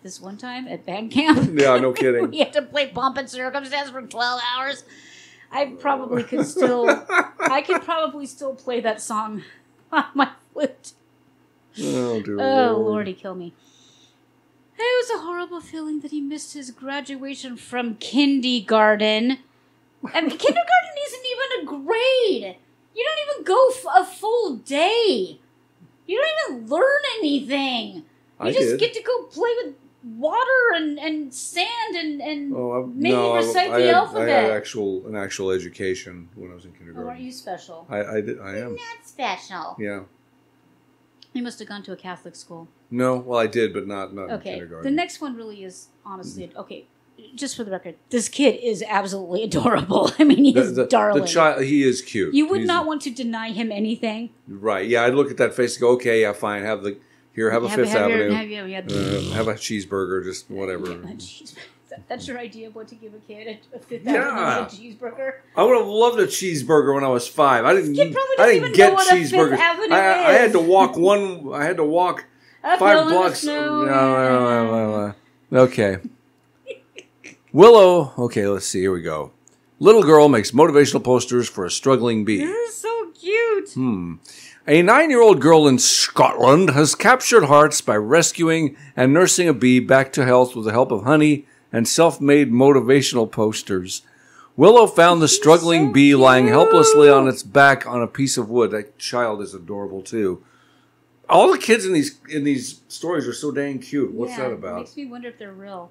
This one time at band camp. Yeah, no kidding. We had to play Pomp and Circumstance for 12 hours. I could probably still play that song on my flute. Oh, dear Oh, Lord. Lordy, kill me. It was a horrible feeling that he missed his graduation from kindergarten. And kindergarten isn't even a grade. You don't even go a full day. You don't even learn anything. You just get to go play with water and sand and maybe recite the alphabet. I had an actual education when I was in kindergarten. Oh, aren't you special? I am. Not special. Yeah. You must have gone to a Catholic school. No, well, I did, but not in Okay, kindergarten. the next one really is honestly okay. Just for the record, this kid is absolutely adorable. I mean, he is darling. The child, he is cute. You would not want to deny him anything. Right? Yeah, I'd look at that face and go, okay, yeah, fine. Have a Fifth Avenue. Have a cheeseburger, just whatever. That's your idea of what to give a kid, a Fifth Avenue cheeseburger? I would have loved a cheeseburger when I was 5. I didn't get cheeseburgers. I had to walk 5 blocks. No. Okay. Willow. Okay, let's see. Here we go. Little girl makes motivational posters for a struggling bee. This is so cute. A 9-year-old girl in Scotland has captured hearts by rescuing and nursing a bee back to health with the help of honey and self-made motivational posters. Willow found the struggling bee lying helplessly on its back on a piece of wood. That child is adorable too. All the kids in these stories are so dang cute. What's that about? It makes me wonder if they're real.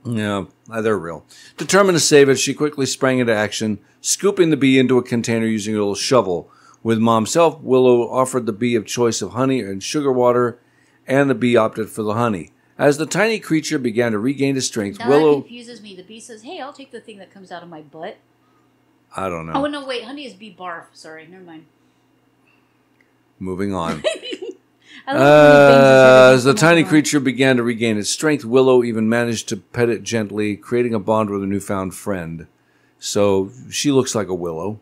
Yeah, they're real. Determined to save it, she quickly sprang into action, scooping the bee into a container using a little shovel. With Mom's help, Willow offered the bee a choice of honey and sugar water, and the bee opted for the honey. As the tiny creature began to regain its strength, Willow... That confuses me. The bee says, hey, I'll take the thing that comes out of my butt. I don't know. Oh, no, wait. Honey is bee barf. Sorry, never mind. Moving on. As the tiny creature began to regain its strength, Willow even managed to pet it gently, creating a bond with a newfound friend. So she looks like a willow.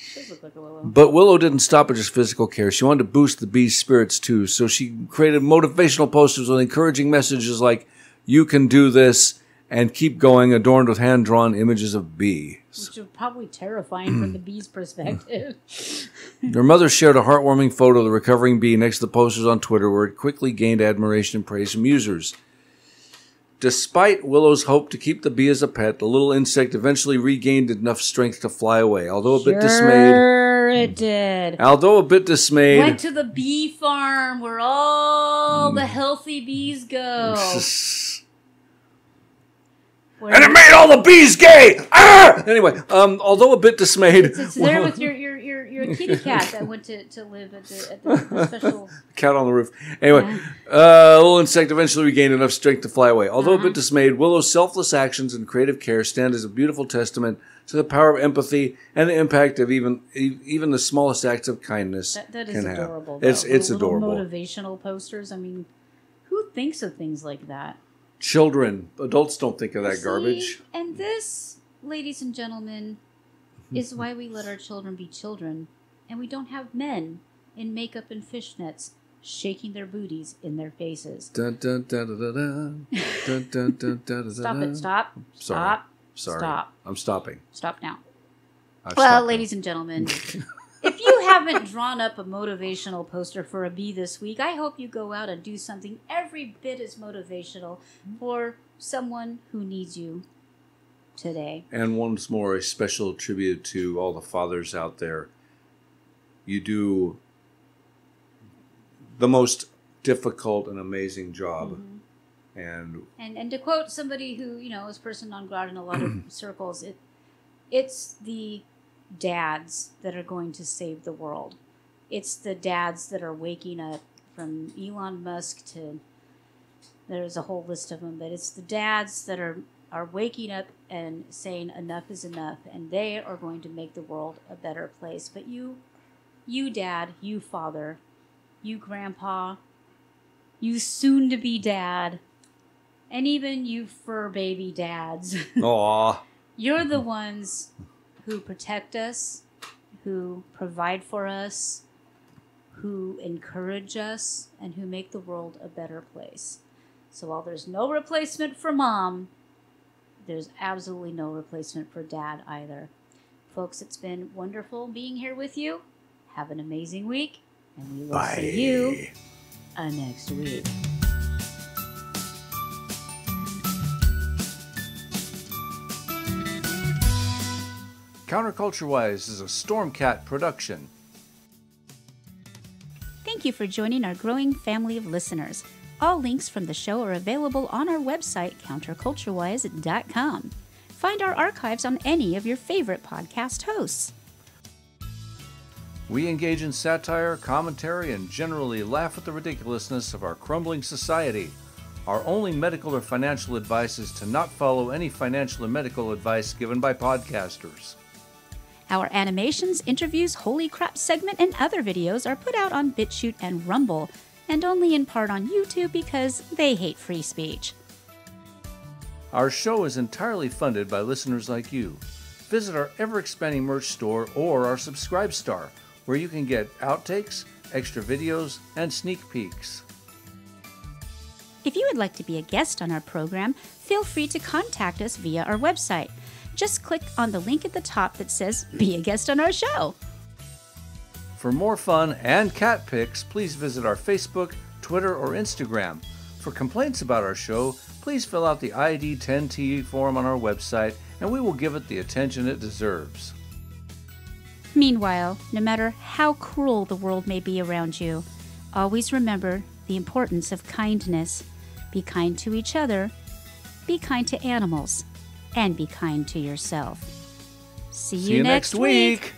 She does look like a willow. But Willow didn't stop at just physical care. She wanted to boost the bee's spirits too. So she created motivational posters with encouraging messages like, "You can do this," and "Keep going," adorned with hand-drawn images of bees. Which are probably terrifying from the bee's perspective. Her mother shared a heartwarming photo of the recovering bee next to the posters on Twitter, where it quickly gained admiration and praise from users. Despite Willow's hope to keep the bee as a pet, the little insect eventually regained enough strength to fly away. Although a bit dismayed... Sure it did. Although a bit dismayed... Went to the bee farm where all the healthy bees go. And it made all the bees gay! Ah! Anyway, although a bit dismayed... It's there with your kitty cat that went to live at the special... Cat on the roof. Anyway, the little insect eventually regained enough strength to fly away. Although a bit dismayed, Willow's selfless actions and creative care stand as a beautiful testament to the power of empathy and the impact of even the smallest acts of kindness that is can adorable. have. It's adorable. Motivational posters. I mean, who thinks of things like that? Children. Adults don't think of that garbage. And this, ladies and gentlemen, is why we let our children be children, and we don't have men in makeup and fishnets, shaking their booties in their faces. Dun, dun, dun, dun, dun, dun. Dun, dun, dun, dun, dun, Stop dun. it. Stop. Sorry. Stop. Sorry. Stop. I'm stopping. Stop now. I've Well, stopped ladies and gentlemen, if you haven't drawn up a motivational poster for a bee this week, I hope you go out and do something every bit as motivational for someone who needs you today. And once more, a special tribute to all the fathers out there. You do the most difficult and amazing job. And to quote somebody who, is person non grata in a lot of circles, it's the dads that are going to save the world. It's the dads that are waking up, from Elon Musk to, there's a whole list of them, but it's the dads that are waking up and saying enough is enough, and they are going to make the world a better place. But you dad, you father, you grandpa, you soon-to-be dad, and even you fur baby dads. Aww. You're the ones who protect us, who provide for us, who encourage us, and who make the world a better place. So while there's no replacement for mom, there's absolutely no replacement for dad either. Folks, it's been wonderful being here with you. Have an amazing week, and we will see you next week. Counterculture-Wise is a Stormcat production. Thank you for joining our growing family of listeners. All links from the show are available on our website, counterculturewise.com. Find our archives on any of your favorite podcast hosts. We engage in satire, commentary, and generally laugh at the ridiculousness of our crumbling society. Our only medical or financial advice is to not follow any financial or medical advice given by podcasters. Our animations, interviews, Holy Crap segment, and other videos are put out on Bitchute and Rumble, and only in part on YouTube because they hate free speech. Our show is entirely funded by listeners like you. Visit our ever-expanding merch store or our Subscribe Star, where you can get outtakes, extra videos, and sneak peeks. If you would like to be a guest on our program, feel free to contact us via our website. Just click on the link at the top that says, "Be a guest on our show." For more fun and cat pics, please visit our Facebook, Twitter, or Instagram. For complaints about our show, please fill out the ID10T form on our website, and we will give it the attention it deserves. Meanwhile, no matter how cruel the world may be around you, always remember the importance of kindness. Be kind to each other, be kind to animals, and be kind to yourself. See you next week.